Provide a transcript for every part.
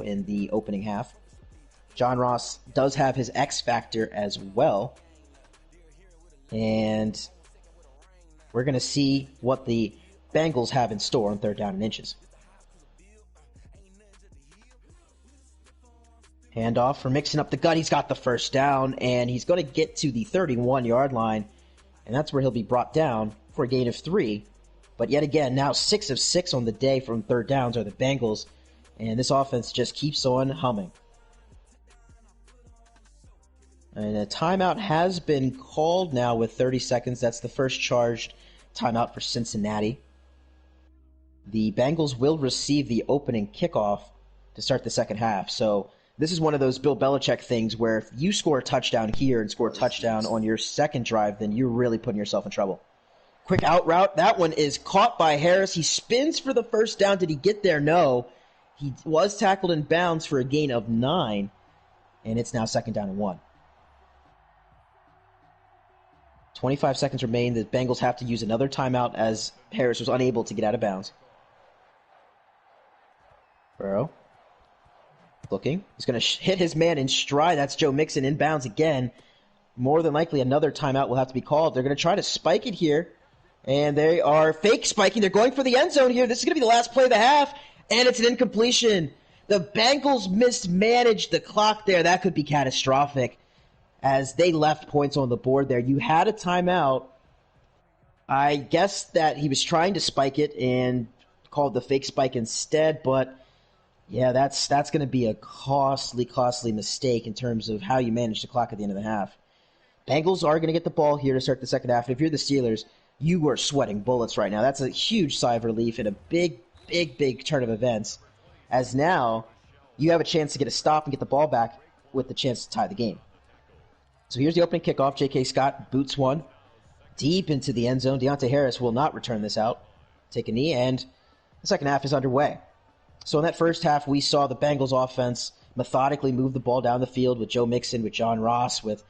in the opening half. John Ross does have his X factor as well. And we're going to see what the Bengals have in store on 3rd down and inches. Handoff for mixing up the gut. He's got the first down, and he's going to get to the 31-yard line, and that's where he'll be brought down for a gain of 3. But yet again, now 6 of 6 on the day from 3rd downs are the Bengals, and this offense just keeps on humming. And a timeout has been called now with 30 seconds. That's the first charged timeout for Cincinnati. The Bengals will receive the opening kickoff to start the second half. So this is one of those Bill Belichick things where if you score a touchdown here and score a touchdown on your second drive, then you're really putting yourself in trouble. Quick out route. That one is caught by Harris. He spins for the first down. Did he get there? No. He was tackled in bounds for a gain of 9, and it's now 2nd down and 1. 25 seconds remain. The Bengals have to use another timeout as Harris was unable to get out of bounds. Burrow looking. He's going to hit his man in stride. That's Joe Mixon in bounds again. More than likely another timeout will have to be called. They're going to try to spike it here, and they are fake spiking. They're going for the end zone here. This is going to be the last play of the half, and it's an incompletion. The Bengals mismanaged the clock there. That could be catastrophic, as they left points on the board there. You had a timeout. I guess that he was trying to spike it and called the fake spike instead, but yeah, that's going to be a costly mistake in terms of how you manage the clock at the end of the half. Bengals are going to get the ball here to start the second half. And if you're the Steelers, you are sweating bullets right now. That's a huge sigh of relief and a big turn of events, as now you have a chance to get a stop and get the ball back with the chance to tie the game. So here's the opening kickoff. J.K. Scott boots one deep into the end zone. Deontay Harris will not return this out. Take a knee, and the second half is underway. So in that first half, we saw the Bengals offense methodically move the ball down the field with Joe Mixon, with John Ross, with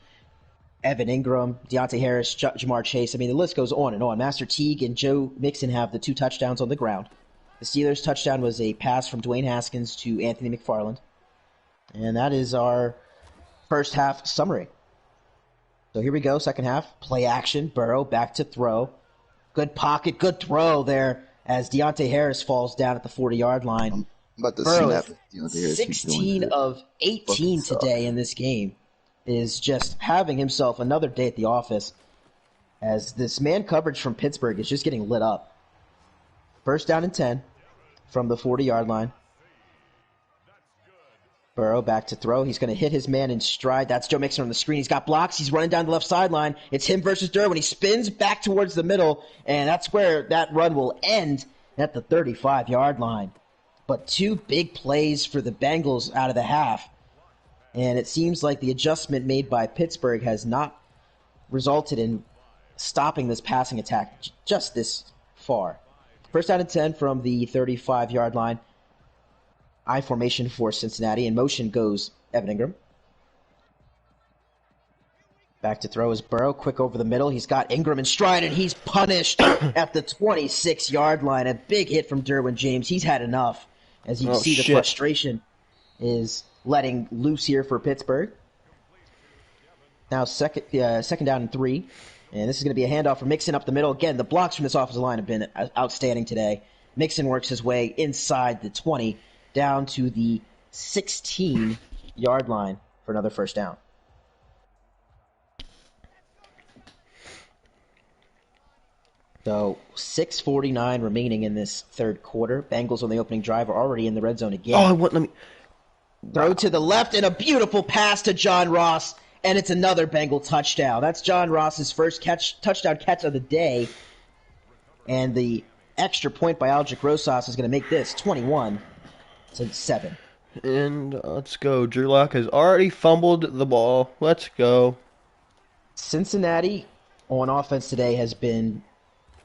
Evan Ingram, Deontay Harris, Jamar Chase. I mean, the list goes on and on. Master Teague and Joe Mixon have the 2 touchdowns on the ground. The Steelers' touchdown was a pass from Dwayne Haskins to Anthony McFarland. And that is our first half summary. So here we go, second half. Play action, Burrow back to throw. Good pocket, good throw there as Deontay Harris falls down at the 40-yard line. Burrow is 16 of 18 today in this game, is just having himself another day at the office, as this man coverage from Pittsburgh is just getting lit up. First down and 10 from the 40-yard line. Burrow back to throw. He's going to hit his man in stride. That's Joe Mixon on the screen. He's got blocks. He's running down the left sideline. It's him versus Derwin. He spins back towards the middle, and that's where that run will end at the 35-yard line. But 2 big plays for the Bengals out of the half, and it seems like the adjustment made by Pittsburgh has not resulted in stopping this passing attack just this far. First down and 10 from the 35-yard line. I formation for Cincinnati. In motion goes Evan Ingram. Back to throw is Burrow. Quick over the middle. He's got Ingram in stride, and he's punished at the 26-yard line. A big hit from Derwin James. He's had enough. As you can see, the frustration is letting loose here for Pittsburgh. Now second down and 3. And this is going to be a handoff for Mixon up the middle. Again, the blocks from this offensive line have been outstanding today. Mixon works his way inside the 20, down to the 16-yard line for another first down. So 6:49 remaining in this third quarter. Bengals on the opening drive are already in the red zone again. Throw to the left and a beautiful pass to John Ross, and it's another Bengal touchdown. That's John Ross's first touchdown catch of the day, and the extra point by Aldrick Rosas is going to make this 21-7. And let's go. Drew Lock has already fumbled the ball. Let's go. Cincinnati on offense today has been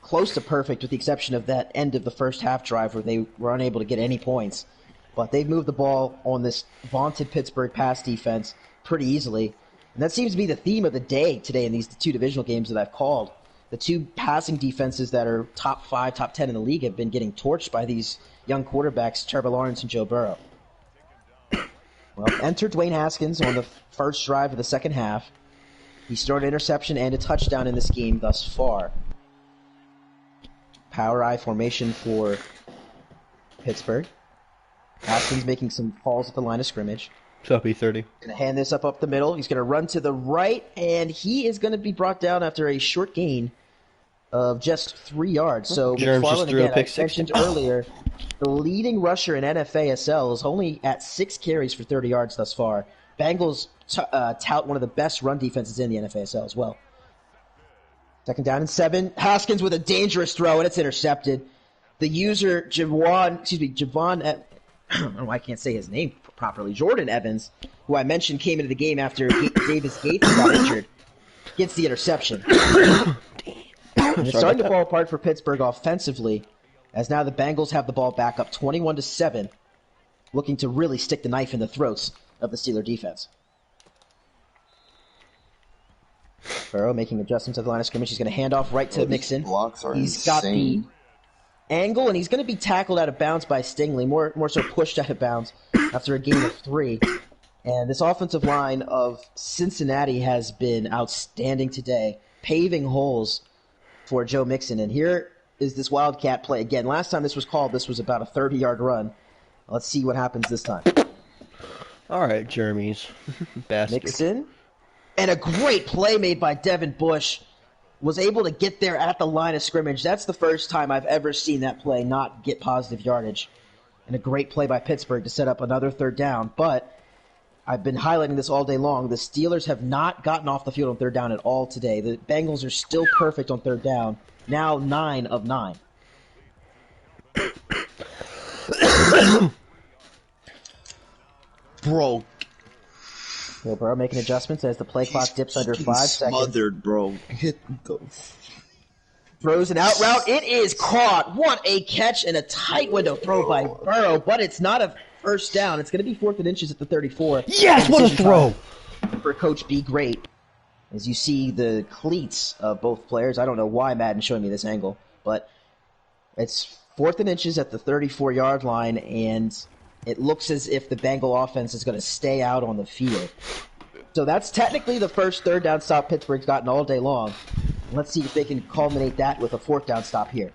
close to perfect, with the exception of that end of the first half drive where they were unable to get any points. But they've moved the ball on this vaunted Pittsburgh pass defense pretty easily. And that seems to be the theme of the day today in these 2 divisional games that I've called. The 2 passing defenses that are top 5, top 10 in the league have been getting torched by these young quarterbacks, Trevor Lawrence and Joe Burrow. Well, enter Dwayne Haskins on the first drive of the second half. He's thrown an interception and a touchdown in this game thus far. Power I formation for Pittsburgh. Haskins making some calls at the line of scrimmage. So B30. Going to hand this up the middle. He's going to run to the right, and he is going to be brought down after a short gain of just 3 yards. So Germs just McFarland, threw a again, pick I six. mentioned earlier, the leading rusher in NFASL is only at 6 carries for 30 yards thus far. Bengals tout one of the best run defenses in the NFASL as well. Second down and 7. Haskins with a dangerous throw, and it's intercepted. The user, Javon, I don't know why I can't say his name properly, Jordan Evans, who I mentioned came into the game after Davis Gates got injured, gets the interception. And it's starting to fall apart for Pittsburgh offensively, as now the Bengals have the ball back up 21-7, looking to really stick the knife in the throats of the Steeler defense. Burrow making adjustments at the line of scrimmage. He's going to hand off right to Mixon. He's got the angle, and he's going to be tackled out of bounds by Stingley, more so pushed out of bounds after a gain of 3. And this offensive line of Cincinnati has been outstanding today, paving holes for Joe Mixon. And here is this Wildcat play again. Last time this was called, this was about a 30-yard run. Let's see what happens this time. All right, Jeremy's bastard. Mixon. And a great play made by Devin Bush. Was able to get there at the line of scrimmage. That's the first time I've ever seen that play not get positive yardage. And a great play by Pittsburgh to set up another third down. But I've been highlighting this all day long. The Steelers have not gotten off the field on third down at all today. The Bengals are still perfect on third down. Now 9 of 9. Bro. Joe Burrow making adjustments as the play clock dips under 5 seconds. Smothered, bro. Hit the... Throws an out route. It is caught. What a catch and a tight window throw by Burrow, but it's not a first down. It's going to be 4th and inches at the 34. Yes, what a throw! For Coach B, great. As you see the cleats of both players. I don't know why Madden's showing me this angle, but it's 4th and inches at the 34-yard line, and it looks as if the Bengal offense is going to stay out on the field. So that's technically the first third down stop Pittsburgh's gotten all day long. Let's see if they can culminate that with a 4th down stop here.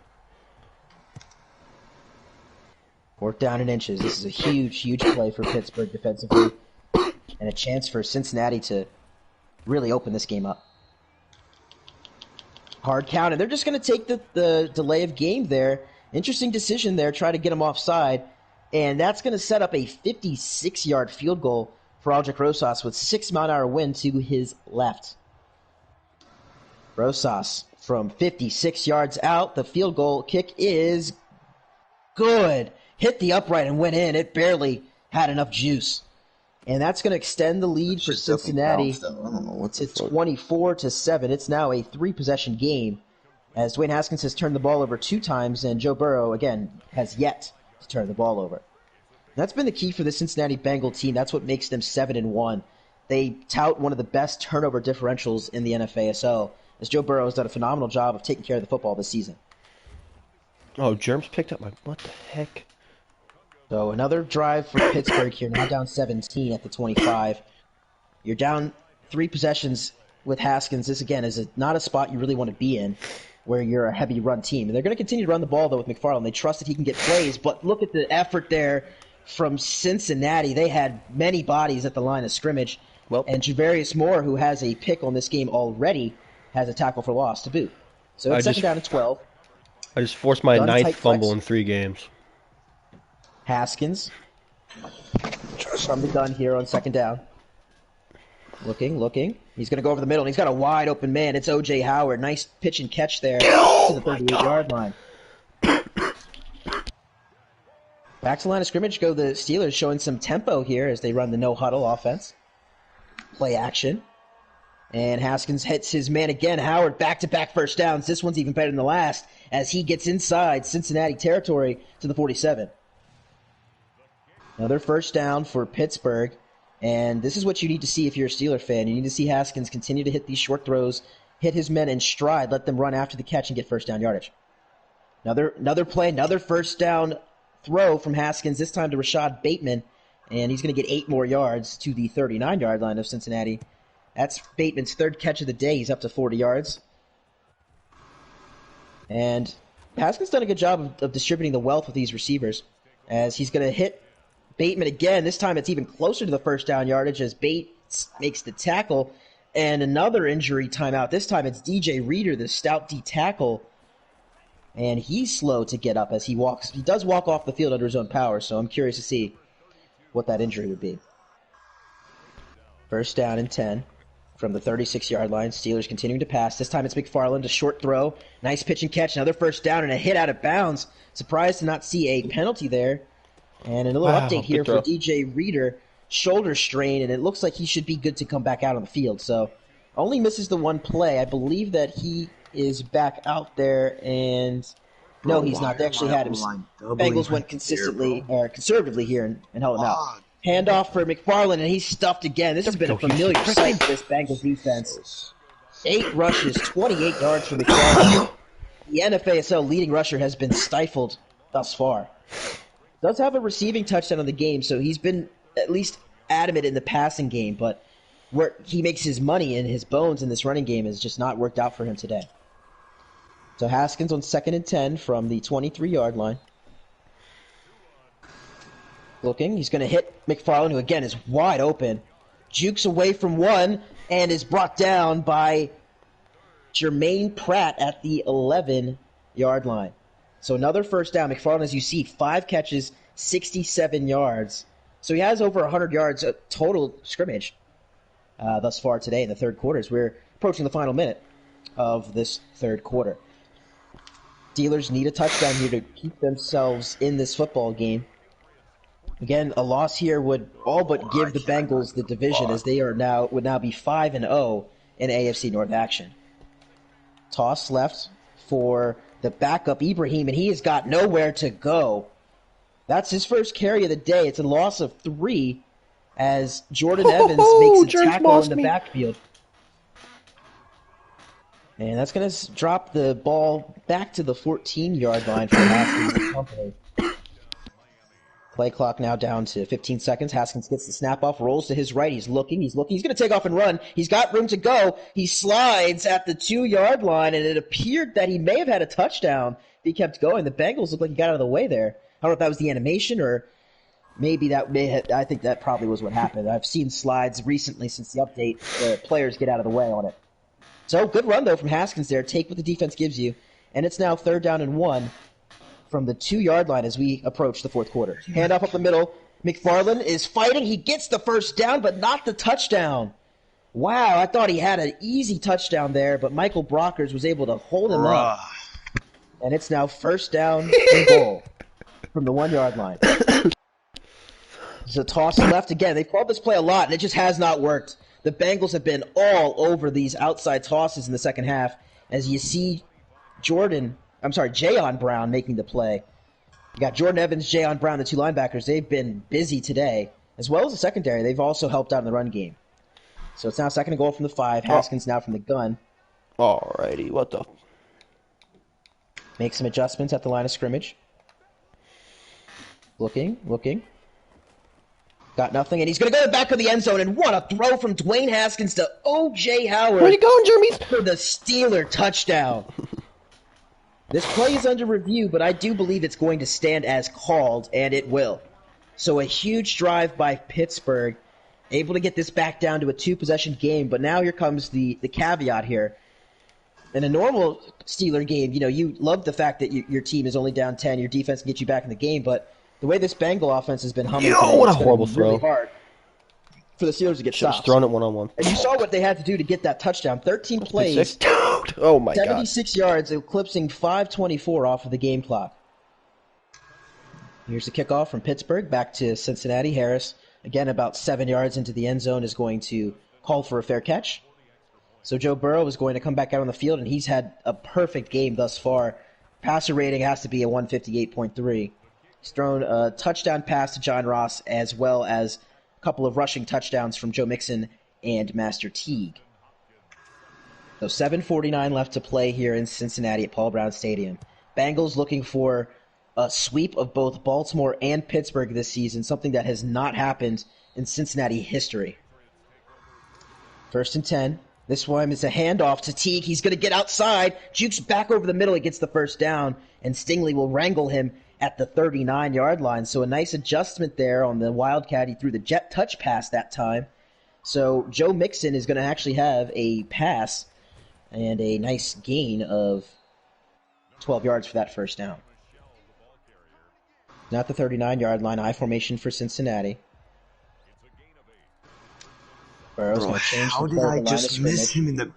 4th down and inches. This is a huge, huge play for Pittsburgh defensively, and a chance for Cincinnati to really open this game up. Hard count, and they're just going to take the delay of game there. Interesting decision there, try to get them offside, and that's going to set up a 56-yard field goal for Aldrich Rosas with 6-mile-an-hour wind to his left. Rosas from 56 yards out. The field goal kick is good. Hit the upright and went in. It barely had enough juice. And that's going to extend the lead for Cincinnati to 24-7. It's now a 3-possession game as Dwayne Haskins has turned the ball over 2 times, and Joe Burrow, again, has yet to turn the ball over. That's been the key for the Cincinnati Bengal team. That's what makes them 7-1. They tout one of the best turnover differentials in the NFASL, as Joe Burrow has done a phenomenal job of taking care of the football this season. Oh, Germs picked up my... What the heck? So another drive for Pittsburgh here, now down 17 at the 25. You're down 3 possessions with Haskins. This, again, is not a spot you really want to be in where you're a heavy run team. And they're going to continue to run the ball, though, with McFarland. They trust that he can get plays, but look at the effort there from Cincinnati. They had many bodies at the line of scrimmage. Well, and Javarius Moore, who has a pick on this game already, has a tackle for loss to boot. So it's second down and 12. I just forced my 9th fumble flex. in 3 games. Haskins from the gun here on second down. Looking. He's going to go over the middle, and he's got a wide open man. It's O.J. Howard. Nice pitch and catch there to the 38-yard line. Back to the line of scrimmage go the Steelers, showing some tempo here as they run the no-huddle offense. Play action. And Haskins hits his man again. Howard, back-to-back first downs. This one's even better than the last as he gets inside Cincinnati territory to the 47. Another first down for Pittsburgh. And this is what you need to see if you're a Steeler fan. You need to see Haskins continue to hit these short throws, hit his men in stride, let them run after the catch and get first down yardage. Another play, another first down throw from Haskins, this time to Rashad Bateman. and he's going to get 8 more yards to the 39-yard line of Cincinnati. That's Bateman's third catch of the day. He's up to 40 yards. And Haskins done a good job of distributing the wealth with these receivers, as he's going to hit Bateman again. This time it's even closer to the first down yardage as Bates makes the tackle. And another injury timeout. This time it's DJ Reader, the stout D tackle. And he's slow to get up as he walks. He does walk off the field under his own power, so I'm curious to see what that injury would be. First down and 10 from the 36-yard line. Steelers continuing to pass. This time it's McFarland, a short throw. Nice pitch and catch. Another first down and a hit out of bounds. Surprised to not see a penalty there. And a little update here for DJ Reader. Shoulder strain, and it looks like he should be good to come back out on the field. So only misses the one play. I believe that he is back out there, and no, he's not. They actually had him. Bengals went conservatively here and held him out. Handoff for McFarland, and he's stuffed again. This has been a familiar sight for this Bengals defense. 8 rushes, 28 yards for McFarland. The NFASL leading rusher has been stifled thus far. Does have a receiving touchdown in the game, so he's been at least adamant in the passing game, but where he makes his money and his bones in this running game has just not worked out for him today. So Haskins on 2nd and 10 from the 23-yard line. Looking, he's going to hit McFarland, who again is wide open. Jukes away from one and is brought down by Jermaine Pratt at the 11-yard line. So another first down. McFarland, as you see, 5 catches, 67 yards. So he has over 100 yards total scrimmage thus far today in the third quarter as we're approaching the final minute of this third quarter. Steelers need a touchdown here to keep themselves in this football game. Again, a loss here would all but give the Bengals the division, as they would now be 5-0 in AFC North action. Toss left for the backup Ibrahim, and he has got nowhere to go. That's his first carry of the day. It's a loss of 3 as Jordan Evans makes a tackle in the backfield. And that's going to drop the ball back to the 14-yard line for Haskins and company. Play clock now down to 15 seconds. Haskins gets the snap off, rolls to his right. He's looking. He's going to take off and run. He's got room to go. He slides at the 2-yard line, and it appeared that he may have had a touchdown if he kept going. The Bengals looked like he got out of the way there. I don't know if that was the animation or maybe I think that probably was what happened. I've seen slides recently since the update where players get out of the way on it. So good run, though, from Haskins there. Take what the defense gives you. And it's now 3rd down and 1 from the 2-yard line as we approach the fourth quarter. Handoff up the middle. McFarland is fighting. He gets the first down, but not the touchdown. Wow, I thought he had an easy touchdown there, but Michael Brockers was able to hold him up. And it's now 1st down and goal from the 1-yard line. So toss left again. They've called this play a lot, and it just has not worked. The Bengals have been all over these outside tosses in the second half, as you see Jayon Brown making the play. You got Jordan Evans, Jayon Brown, the 2 linebackers. They've been busy today, as well as the secondary. They've also helped out in the run game. So it's now 2nd and goal from the 5. Haskins now from the gun. Alrighty, what the? Make some adjustments at the line of scrimmage. Looking. Got nothing, and he's going to go back to the end zone, and what a throw from Dwayne Haskins to O.J. Howard. Where you going, Jeremy? For the Steeler touchdown. This play is under review, but I do believe it's going to stand as called, and it will. So a huge drive by Pittsburgh, able to get this back down to a 2-possession game, but now here comes the caveat here. In a normal Steeler game, you love the fact that your team is only down 10, your defense can get you back in the game, but the way this Bengal offense has been humming today, what a it's horrible really throw. hard for the Steelers to get stops. Just thrown it one-on-one. And you saw what they had to do to get that touchdown. 13 plays, oh my 76 yards, eclipsing 5:24 off of the game clock. Here's the kickoff from Pittsburgh back to Cincinnati. Harris, again, about 7 yards into the end zone, is going to call for a fair catch. So Joe Burrow is going to come back out on the field, and he's had a perfect game thus far. Passer rating has to be a 158.3. He's thrown a touchdown pass to John Ross, as well as a couple of rushing touchdowns from Joe Mixon and Master Teague. So 7:49 left to play here in Cincinnati at Paul Brown Stadium. Bengals looking for a sweep of both Baltimore and Pittsburgh this season, something that has not happened in Cincinnati history. 1st and 10. This one is a handoff to Teague. He's going to get outside. Jukes back over the middle. He gets the first down, and Stingley will wrangle him at the 39-yard line. So a nice adjustment there on the Wildcat. He threw the jet touch pass that time. So Joe Mixon is going to actually have a pass and a nice gain of 12 yards for that first down. Now at the 39-yard line, I formation for Cincinnati. Burrow's going to change how the did play I of the line of just miss scrimmage. him in the...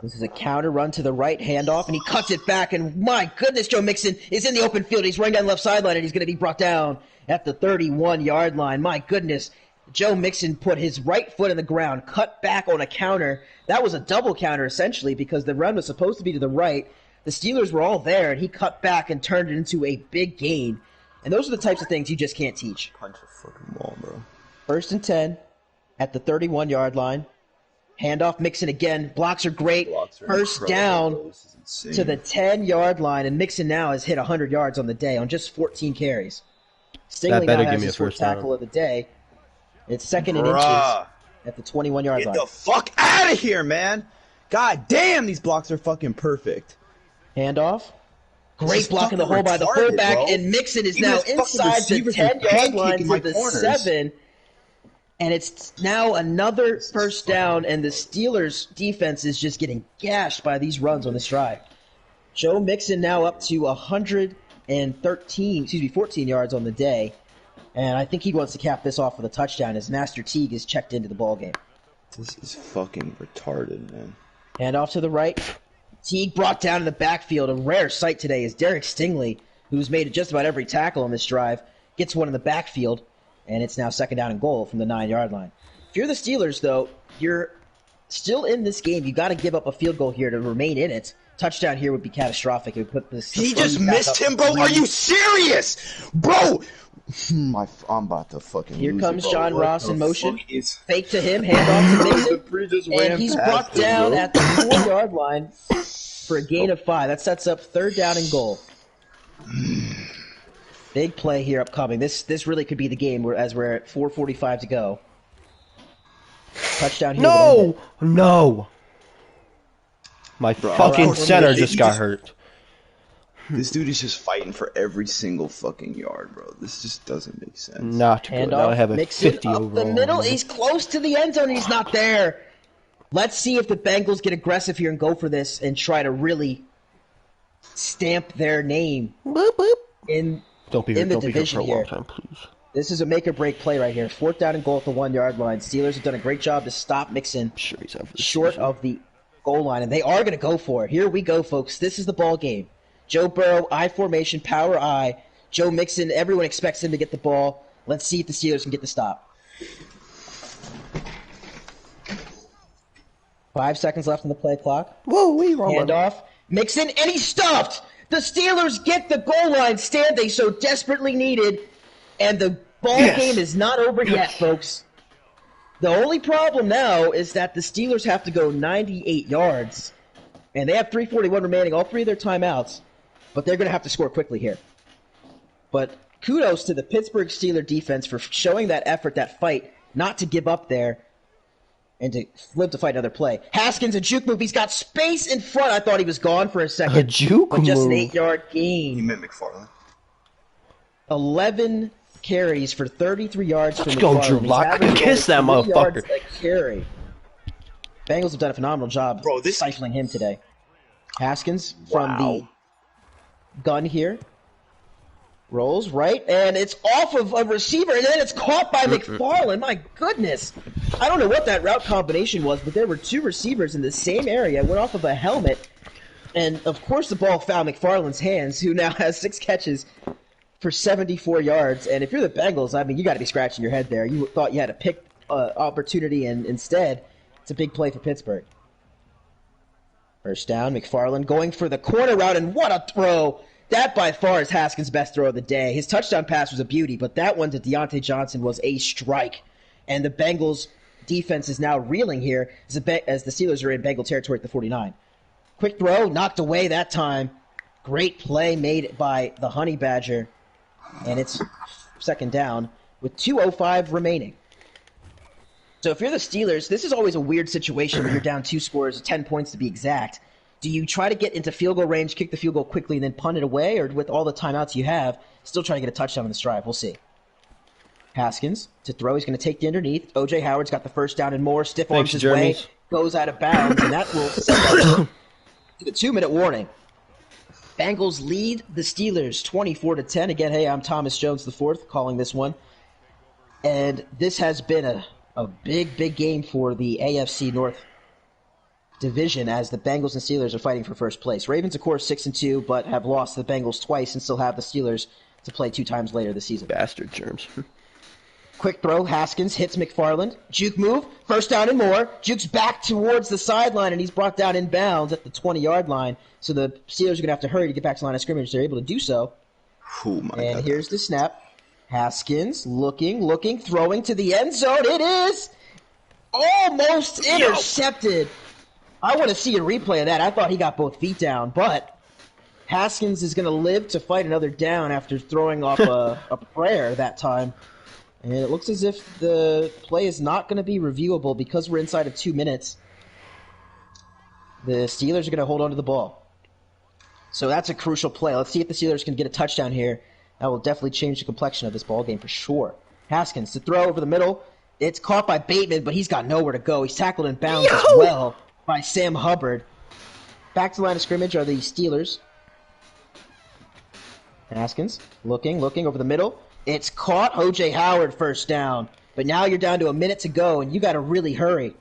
This is a counter run to the right, handoff, and he cuts it back, and my goodness, Joe Mixon is in the open field. He's running down the left sideline, and he's going to be brought down at the 31-yard line. My goodness, Joe Mixon put his right foot in the ground, cut back on a counter. That was a double counter, essentially, because the run was supposed to be to the right. The Steelers were all there, and he cut back and turned it into a big gain. And those are the types of things you just can't teach. Punch a fucking wall, bro. 1st and 10 at the 31-yard line. Handoff, Mixon again. Blocks are great. First down to the 10-yard line, and Mixon now has hit 100 yards on the day on just 14 carries. Stingley now has his first tackle of the day. It's 2nd and inches at the 21-yard line. Get the fuck out of here, man! God damn, these blocks are fucking perfect. Handoff. Great block in the hole by the fullback, bro. And Mixon is now inside the 10-yard line to the 7. And it's now another first down, and the Steelers' defense is just getting gashed by these runs on this drive. Joe Mixon now up to 14 yards on the day, and I think he wants to cap this off with a touchdown as Master Teague is checked into the ballgame. This is fucking retarded, man. And off to the right, Teague brought down in the backfield. A rare sight today is Derek Stingley, who's made just about every tackle on this drive, gets one in the backfield. And it's now 2nd down and goal from the 9-yard line. If you're the Steelers, though, you're still in this game. You got to give up a field goal here to remain in it. Touchdown here would be catastrophic. It would put this. He just missed him, bro. Are you serious, bro? I'm about to fucking. Here lose comes it, John what Ross in motion. Is... Fake to him, handoff to Mixon, and he's brought down at the 4-yard line for a gain of 5. That sets up 3rd down and goal. Big play here upcoming. This really could be the game as we're at 4:45 to go. Touchdown here. No! My fucking center just got hurt. This dude is just fighting for every single fucking yard, bro. This just doesn't make sense. Not good. Now I have a Mixon 50 up overall. the middle. He's close to the end zone. He's not there. Let's see if the Bengals get aggressive here and go for this and try to really stamp their name in the division here. Please. This is a make-or-break play right here. 4th down and goal at the 1-yard line. Steelers have done a great job to stop Mixon short of the goal line, and they are going to go for it. Here we go, folks. This is the ball game. Joe Burrow, I formation, power I. Joe Mixon, everyone expects him to get the ball. Let's see if the Steelers can get the stop. 5 seconds left on the play clock. Whoa, handoff. Mixon, and he's stopped! The Steelers get the goal line stand they so desperately needed, and the ball game is not over yet, folks. The only problem now is that the Steelers have to go 98 yards, and they have 3:41 remaining, all 3 of their timeouts, but they're going to have to score quickly here. But kudos to the Pittsburgh Steelers defense for showing that effort, that fight, not to give up there, and to flip to fight another play. Haskins, a juke move. He's got space in front. I thought he was gone for a second. A juke but just move. an 8-yard gain. He meant McFarland. 11 carries for 33 yards from Let's go, Drew Lock. Kiss that motherfucker. A carry. Bengals have done a phenomenal job this stifling him today. Haskins from the gun here. Rolls right, and it's off of a receiver, and then it's caught by McFarland. My goodness. I don't know what that route combination was, but there were 2 receivers in the same area. It went off of a helmet, and of course the ball found McFarland's hands, who now has 6 catches for 74 yards. And if you're the Bengals, I mean, you got to be scratching your head there. You thought you had a pick opportunity, and instead, it's a big play for Pittsburgh. First down, McFarland going for the corner route, and what a throw! That by far is Haskins' best throw of the day. His touchdown pass was a beauty, but that one to Deontay Johnson was a strike. And the Bengals' defense is now reeling here as the Steelers are in Bengal territory at the 49. Quick throw, knocked away that time. Great play made by the Honey Badger, and it's second down with 2:05 remaining. So if you're the Steelers, this is always a weird situation when you're down 2 scores, 10 points to be exact. Do you try to get into field goal range, kick the field goal quickly, and then punt it away, or with all the timeouts you have, still try to get a touchdown in this drive? We'll see. Haskins to throw. He's going to take the underneath. O.J. Howard's got the first down and more. Stiff arms his way. Goes out of bounds, and that will send us to the 2-minute warning. Bengals lead the Steelers 24-10. Again, hey, I'm Thomas Jones IV calling this one. And this has been a big, big game for the AFC North division as the Bengals and Steelers are fighting for first place. Ravens, of course, 6-2, but have lost the Bengals twice and still have the Steelers to play 2 times later this season. Bastard germs. Quick throw, Haskins hits McFarland. Juke move, first down and more. Juke's back towards the sideline, and he's brought down in bounds at the 20-yard line. So the Steelers are going to have to hurry to get back to the line of scrimmage. They're able to do so. Oh my God. And here's the snap. Haskins looking, throwing to the end zone. It is almost intercepted. I want to see a replay of that. I thought he got both feet down, but Haskins is going to live to fight another down after throwing off a prayer that time. And it looks as if the play is not going to be reviewable because we're inside of 2 minutes. The Steelers are going to hold on to the ball. So that's a crucial play. Let's see if the Steelers can get a touchdown here. That will definitely change the complexion of this ball game for sure. Haskins to throw over the middle. It's caught by Bateman, but he's got nowhere to go. He's tackled in bounds as well by Sam Hubbard. Back to the line of scrimmage are the Steelers. Haskins looking over the middle. It's caught. O.J. Howard first down. But now you're down to a minute to go, and you got to really hurry.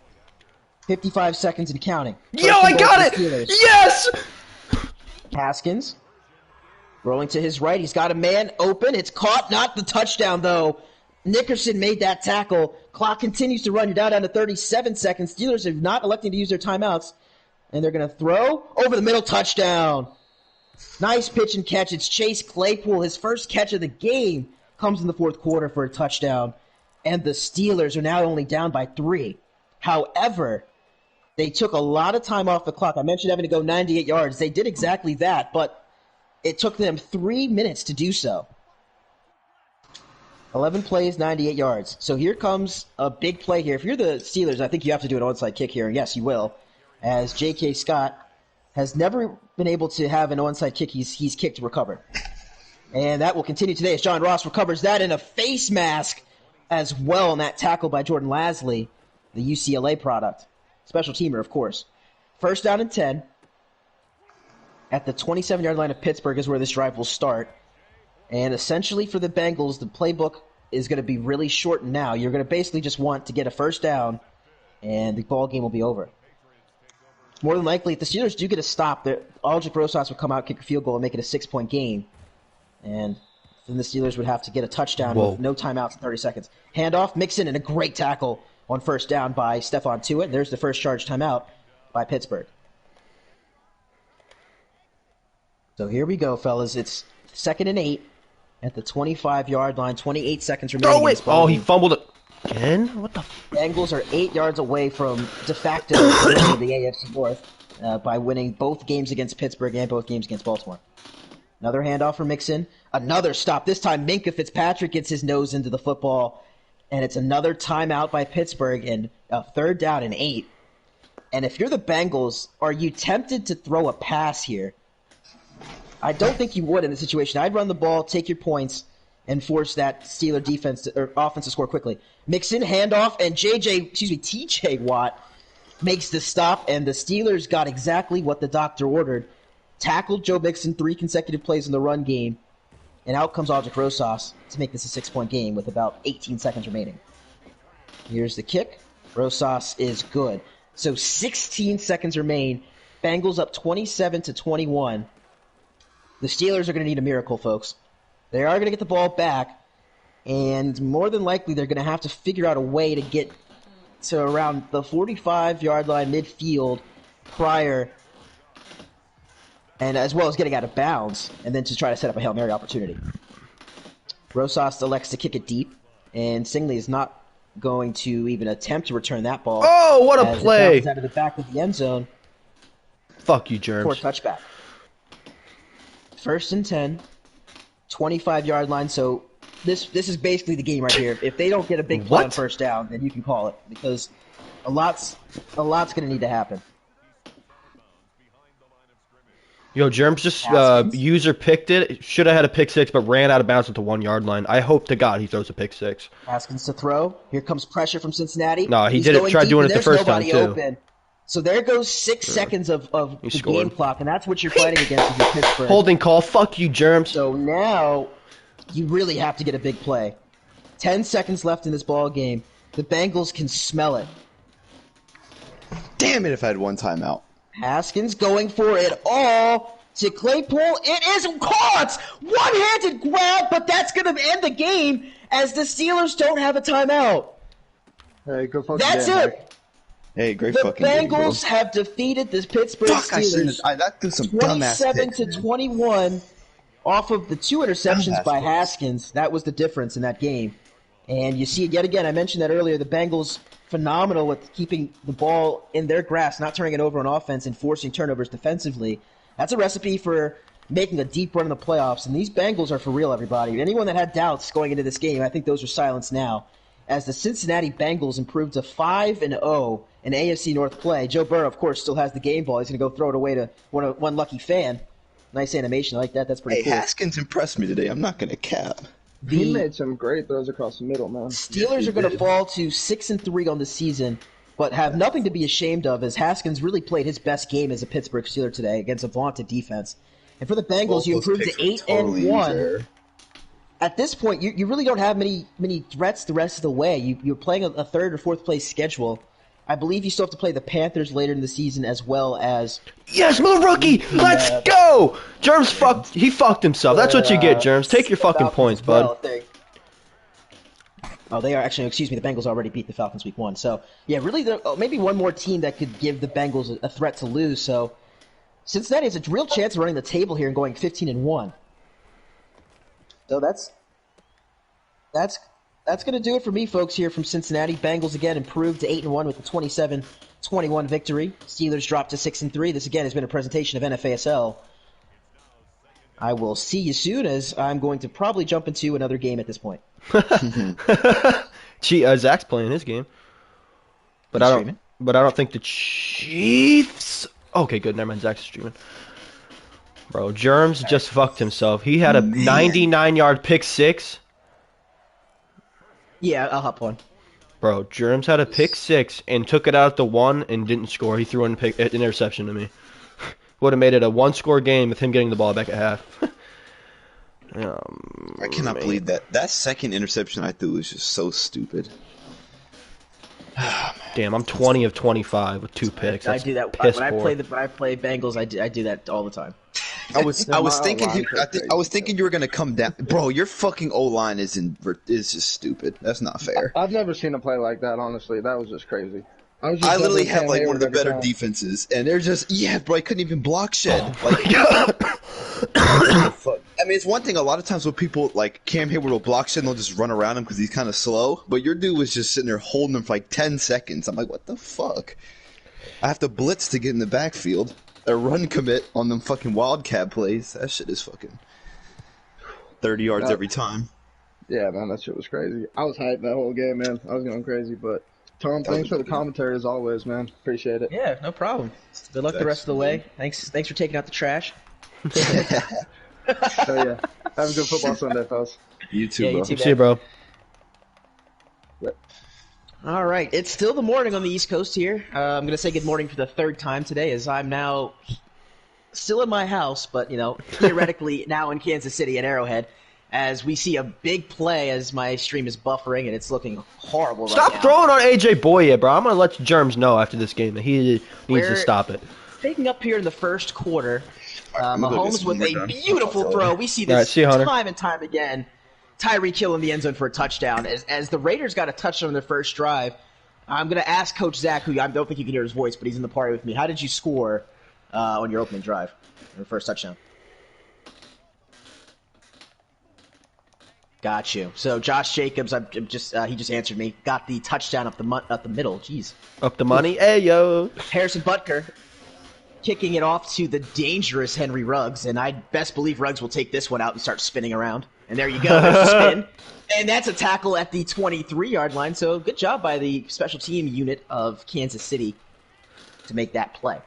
55 seconds and counting. I got it! Yes! Haskins rolling to his right. He's got a man open. It's caught. Not the touchdown, though. Nickerson made that tackle. Clock continues to run. You're down to 37 seconds. Steelers are not electing to use their timeouts. And they're going to throw over the middle. Touchdown. Nice pitch and catch. It's Chase Claypool. His first catch of the game comes in the fourth quarter for a touchdown. And the Steelers are now only down by 3. However, they took a lot of time off the clock. I mentioned having to go 98 yards. They did exactly that, but it took them 3 minutes to do so. 11 plays, 98 yards. So here comes a big play here. If you're the Steelers, I think you have to do an onside kick here, and yes, you will, as J.K. Scott has never been able to have an onside kick he's kicked to recover. And that will continue today as John Ross recovers that in a face mask as well in that tackle by Jordan Lasley, the UCLA product. Special teamer, of course. First down and 10. At the 27-yard line of Pittsburgh is where this drive will start. And essentially for the Bengals, the playbook is going to be really shortened now. You're going to basically just want to get a first down, and the ball game will be over. More than likely, if the Steelers do get a stop, Aldrich Rosas will come out, kick a field goal, and make it a 6-point game. And then the Steelers would have to get a touchdown with no timeouts in 30 seconds. Handoff, Mixon, and a great tackle on first down by Stephon Tuitt. There's the first charge timeout by Pittsburgh. So here we go, fellas. It's 2nd and 8 at the 25-yard line. 28 seconds remaining. Throw it! Oh, he fumbled it. Again? What the Bengals are 8 yards away from de facto winning the AFC North by winning both games against Pittsburgh and both games against Baltimore. Another handoff for Mixon. Another stop. This time Minkah Fitzpatrick gets his nose into the football. And it's another timeout by Pittsburgh and a 3rd down and 8. And if you're the Bengals, are you tempted to throw a pass here? I don't think you would in this situation. I'd run the ball, take your points, and force that Steeler defense or offense to score quickly. Mixon, handoff, and TJ Watt makes the stop, and the Steelers got exactly what the doctor ordered. Tackled Joe Mixon 3 consecutive plays in the run game, and out comes Aldrich Rosas to make this a 6-point game with about 18 seconds remaining. Here's the kick. Rosas is good. So 16 seconds remain. Bengals up 27-21. The Steelers are going to need a miracle, folks. They are going to get the ball back, and more than likely they're going to have to figure out a way to get to around the 45-yard line midfield prior, and as well as getting out of bounds, and then to try to set up a Hail Mary opportunity. Rosas elects to kick it deep, and Singley is not going to even attempt to return that ball. Oh, what a play! It out of the back of the end zone. Fuck you, Germs. For a touchback. First and 10, 25-yard line. So this is basically the game right here. If they don't get a big play on first down, then you can call it because a lot's going to need to happen. Yo, Germs just user picked it. Should have had a pick six, but ran out of bounds at the 1 yard line. I hope to God he throws a pick six. Haskins to throw. Here comes pressure from Cincinnati. No, he did it. Tried doing it the first time too. Open. So there goes 6 seconds of the game clock, and that's what you're fighting against if you're Pittsburgh. Holding call. Fuck you, Germs. So now you really have to get a big play. 10 seconds left in this ball game. The Bengals can smell it. Damn it! If I had one timeout. Haskins going for it all to Claypool. It is caught! One-handed grab, but that's going to end the game as the Steelers don't have a timeout. Hey, go fucking That's game, it. Mike. Hey, great The fucking Bengals game, have defeated the Pittsburgh Steelers that threw some dumbass 27 picks, to man. 21 off of the 2 interceptions Dumbass by picks. Haskins. That was the difference in that game. And you see it yet again. I mentioned that earlier. The Bengals phenomenal with keeping the ball in their grasp, not turning it over on offense and forcing turnovers defensively. That's a recipe for making a deep run in the playoffs. And these Bengals are for real, everybody. Anyone that had doubts going into this game, I think those are silenced now. As the Cincinnati Bengals improved to 5-0 in AFC North play. Joe Burrow, of course, still has the game ball. He's going to go throw it away to one lucky fan. Nice animation. I like that. That's pretty Hey, cool. Haskins impressed me today. I'm not gonna cap. He The made some great throws across the middle, man. Steelers are going to fall to 6-3 on the season, but have nothing to be ashamed of as Haskins really played his best game as a Pittsburgh Steeler today against a vaunted defense. And for the Bengals, you improved to 8-1. At this point, you really don't have many threats the rest of the way. You're playing a third or fourth place schedule. I believe you still have to play the Panthers later in the season as well as... Yes, little rookie! Let's go! Germs he fucked himself. That's what you get, Germs. Take your fucking points, bud. Oh, they are actually, excuse me, the Bengals already beat the Falcons week 1. So, yeah, really, maybe one more team that could give the Bengals a threat to lose. So, Cincinnati has a real chance of running the table here and going 15-1. So that's going to do it for me, folks, here from Cincinnati. Bengals, again, improved to 8-1 with the 27-21 victory. Steelers dropped to 6-3. This, again, has been a presentation of NFASL. I will see you soon, as I'm going to probably jump into another game at this point. Zach's playing his game. But I don't think the Chiefs... Okay, good. Never mind. Zach's streaming. Bro, Germs just fucked himself. He had a 99-yard pick six. Yeah, I'll hop on. Bro, Germs had a pick six and took it out at the 1 and didn't score. He threw an interception to me. Would have made it a 1-score game with him getting the ball back at half. I cannot believe that. That second interception I threw was just so stupid. Damn, I'm 20 of 25 with 2 picks. I do that when I play Bengals. I do that all the time. I was thinking you were gonna come down, bro. Your fucking O-line is just stupid. That's not fair. I've never seen a play like that, honestly. That was just crazy. I literally have like one of the better defenses, and they're just bro. I couldn't even block shed. I mean, it's one thing. A lot of times when people like Cam Hayward will block shed, and they'll just run around him because he's kind of slow. But your dude was just sitting there holding him for like 10 seconds. I'm like, what the fuck? I have to blitz to get in the backfield. A run commit on them fucking wildcat plays. That shit is fucking 30 yards every time. Yeah, man, that shit was crazy. I was hyped that whole game, man. I was going crazy, but Tom, thanks for the commentary as always, man. Appreciate it. Yeah, no problem. Good luck the rest of the way. Thanks for taking out the trash. So yeah, have a good football Sunday, fellas. You too, bro. See you, bro. All right, it's still the morning on the East Coast here. I'm going to say good morning for the third time today, as I'm now still in my house, but theoretically now in Kansas City at Arrowhead, as we see a big play as my stream is buffering and it's looking horrible. Stop throwing on AJ Boye, bro. I'm going to let Germs know after this game that he needs to stop it. Picking up here in the first quarter, Mahomes with a beautiful throw. We see All right, this see you, Hunter. time and time again. Tyreek Hill in the end zone for a touchdown. As the Raiders got a touchdown on their first drive, I'm going to ask Coach Zach, who I don't think you can hear his voice, but he's in the party with me. How did you score on your opening drive, your first touchdown? Got you. So Josh Jacobs, he just answered me. Got the touchdown up the middle. Jeez. Up the money. Hey, yo. Harrison Butker kicking it off to the dangerous Henry Ruggs, and I best believe Ruggs will take this one out and start spinning around. And there you go, there's a spin. And that's a tackle at the 23-yard line, so good job by the special team unit of Kansas City to make that play.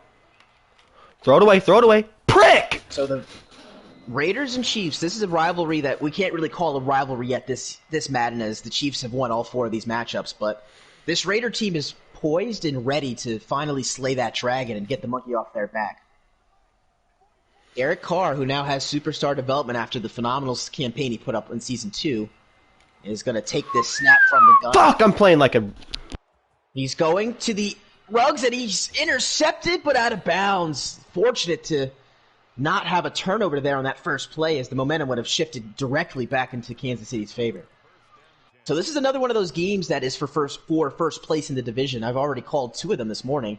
Throw it away. Prick! So the Raiders and Chiefs, this is a rivalry that we can't really call a rivalry yet this Madden, as the Chiefs have won all 4 of these matchups, but this Raider team is poised and ready to finally slay that dragon and get the monkey off their back. Derek Carr, who now has superstar development after the phenomenal campaign he put up in Season 2, is going to take this snap from the gun. Fuck, I'm playing like a... He's going to the Ruggs, and he's intercepted, but out of bounds. Fortunate to not have a turnover there on that first play, as the momentum would have shifted directly back into Kansas City's favor. So this is another one of those games that is for first place in the division. I've already called 2 of them this morning,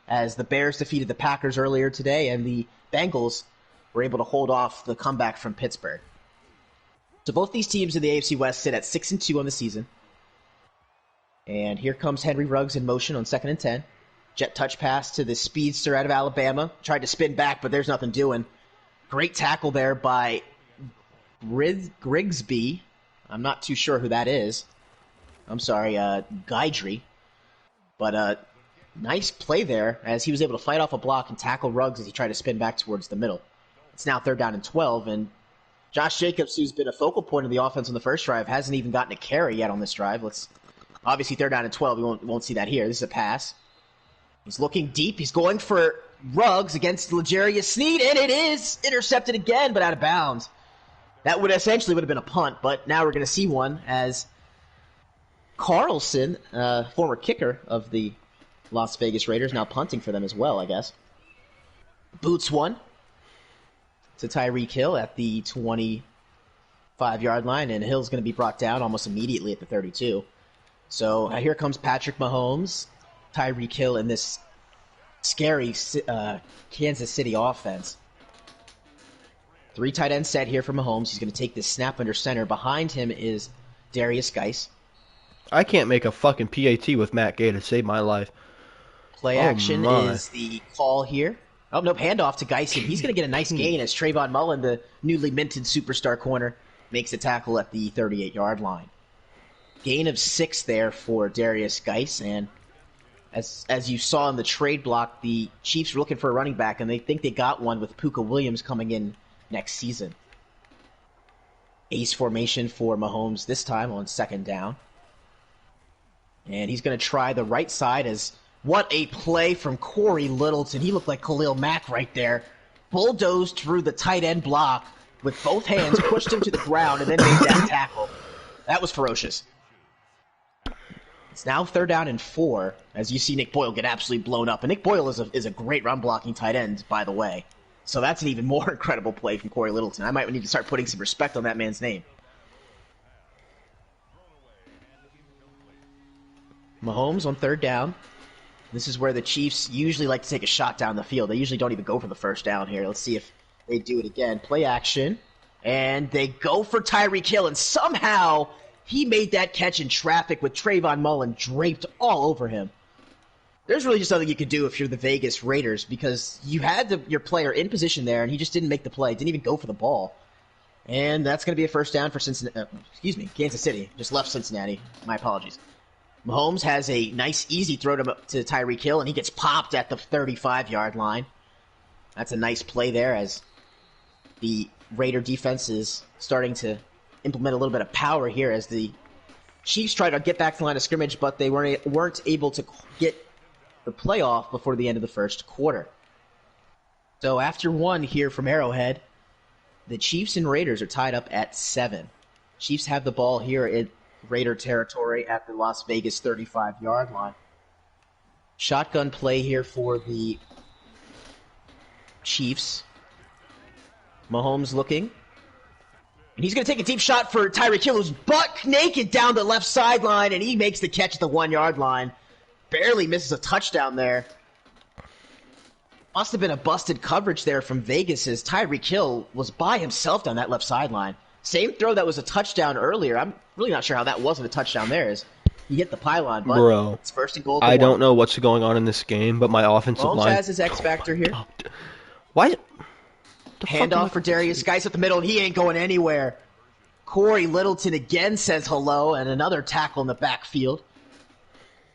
as the Bears defeated the Packers earlier today, and the Bengals were able to hold off the comeback from Pittsburgh. So both these teams in the AFC West sit at 6-2 on the season. And here comes Henry Ruggs in motion on 2nd and 10. Jet touch pass to the speedster out of Alabama. Tried to spin back, but there's nothing doing. Great tackle there by Grigsby. I'm not too sure who that is. I'm sorry, Guidry. But nice play there, as he was able to fight off a block and tackle Ruggs as he tried to spin back towards the middle. It's now 3rd down and 12, and Josh Jacobs, who's been a focal point of the offense on the first drive, hasn't even gotten a carry yet on this drive. Obviously 3rd down and 12, we won't see that here. This is a pass. He's looking deep. He's going for Ruggs against L'Jarius Sneed, and it is intercepted again, but out of bounds. That would have been a punt, but now we're going to see one, as Carlson, former kicker of the Las Vegas Raiders, now punting for them as well, I guess. Boots one to Tyreek Hill at the 25-yard line, and Hill's going to be brought down almost immediately at the 32. So here comes Patrick Mahomes, Tyreek Hill, in this scary Kansas City offense. 3 tight end set here for Mahomes. He's going to take this snap under center. Behind him is Darius Geis. I can't make a fucking PAT with Matt Gay to save my life. Play action is the call here. Oh, nope, handoff to Geis. He's going to get a nice gain as Trayvon Mullen, the newly minted superstar corner, makes a tackle at the 38-yard line. Gain of 6 there for Darius Geis, and as you saw in the trade block, the Chiefs were looking for a running back, and they think they got one with Puka Williams coming in next season. Ace formation for Mahomes this time on 2nd down. And he's going to try the right side, as what a play from Corey Littleton. He looked like Khalil Mack right there. Bulldozed through the tight end block with both hands, pushed him to the ground, and then made that tackle. That was ferocious. It's now 3rd down and 4, as you see Nick Boyle get absolutely blown up. And Nick Boyle is a great run-blocking tight end, by the way. So that's an even more incredible play from Corey Littleton. I might need to start putting some respect on that man's name. Mahomes on 3rd down. This is where the Chiefs usually like to take a shot down the field. They usually don't even go for the 1st down here. Let's see if they do it again. Play action. And they go for Tyreek Hill, and somehow he made that catch in traffic with Trayvon Mullen draped all over him. There's really just nothing you could do if you're the Vegas Raiders, because you had your player in position there, and he just didn't make the play, didn't even go for the ball. And that's going to be a 1st down for Kansas City. Just left Cincinnati. My apologies. Mahomes has a nice, easy throw to Tyreek Hill, and he gets popped at the 35-yard line. That's a nice play there, as the Raider defense is starting to implement a little bit of power here, as the Chiefs try to get back to the line of scrimmage, but they weren't able to get the playoff before the end of the 1st quarter. So after 1 here from Arrowhead, the Chiefs and Raiders are tied up at 7. Chiefs have the ball here in Raider territory at the Las Vegas 35-yard line. Shotgun play here for the Chiefs. Mahomes looking. And he's going to take a deep shot for Tyreek Hill, who's buck naked down the left sideline, and he makes the catch at the 1-yard line. Barely misses a touchdown there. Must have been a busted coverage there from Vegas, as Tyreek Hill was by himself down that left sideline. Same throw that was a touchdown earlier. I'm really not sure how that wasn't a touchdown there, as You get the pylon, but Bro, it's first and goal. I don't know what's going on in this game, but my offensive Mahomes line. has his X factor here. Why? Handoff for Darius. Guys up the middle, and he ain't going anywhere. Corey Littleton again says hello, and another tackle in the backfield.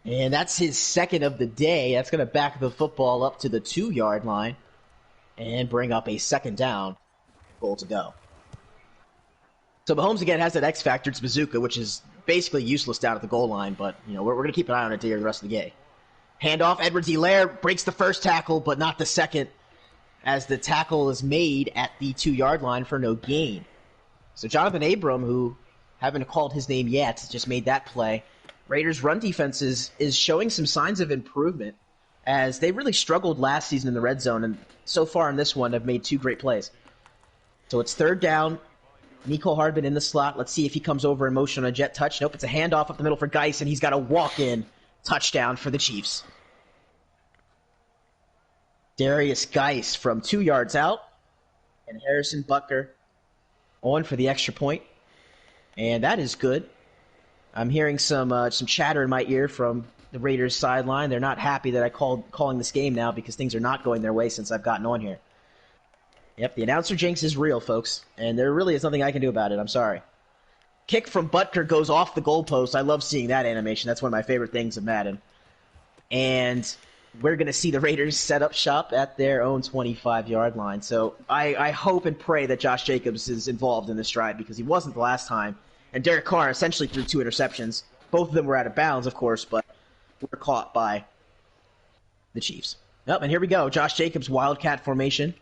And that's his second of the day. That's going to back the football up to the 2-yard line and bring up a second down. Goal to go. So Mahomes again has that X factor. It's bazooka, which is basically useless down at the goal line, but we're going to keep an eye on it here the rest of the game. Handoff, Edwards-Helaire breaks the first tackle, but not the second, as the tackle is made at the 2-yard line for no gain. So Jonathan Abram, who haven't called his name yet, just made that play. Raiders' run defense is showing some signs of improvement, as they really struggled last season in the red zone, and so far in this one have made 2 great plays. So it's third down. Nico Hardman in the slot. Let's see if he comes over in motion on a jet touch. Nope, it's a handoff up the middle for Geis, and he's got a walk-in touchdown for the Chiefs. Darius Geis from 2 yards out, and Harrison Butker on for the extra point, and that is good. I'm hearing some chatter in my ear from the Raiders sideline. They're not happy that I calling this game now because things are not going their way since I've gotten on here. Yep, the announcer jinx is real, folks, and there really is nothing I can do about it. I'm sorry. Kick from Butker goes off the goalpost. I love seeing that animation. That's one of my favorite things of Madden. And we're going to see the Raiders set up shop at their own 25-yard line. So I hope and pray that Josh Jacobs is involved in this drive because he wasn't the last time. And Derek Carr essentially threw 2 interceptions. Both of them were out of bounds, of course, but were caught by the Chiefs. Yep, and here we go. Josh Jacobs, Wildcat formation.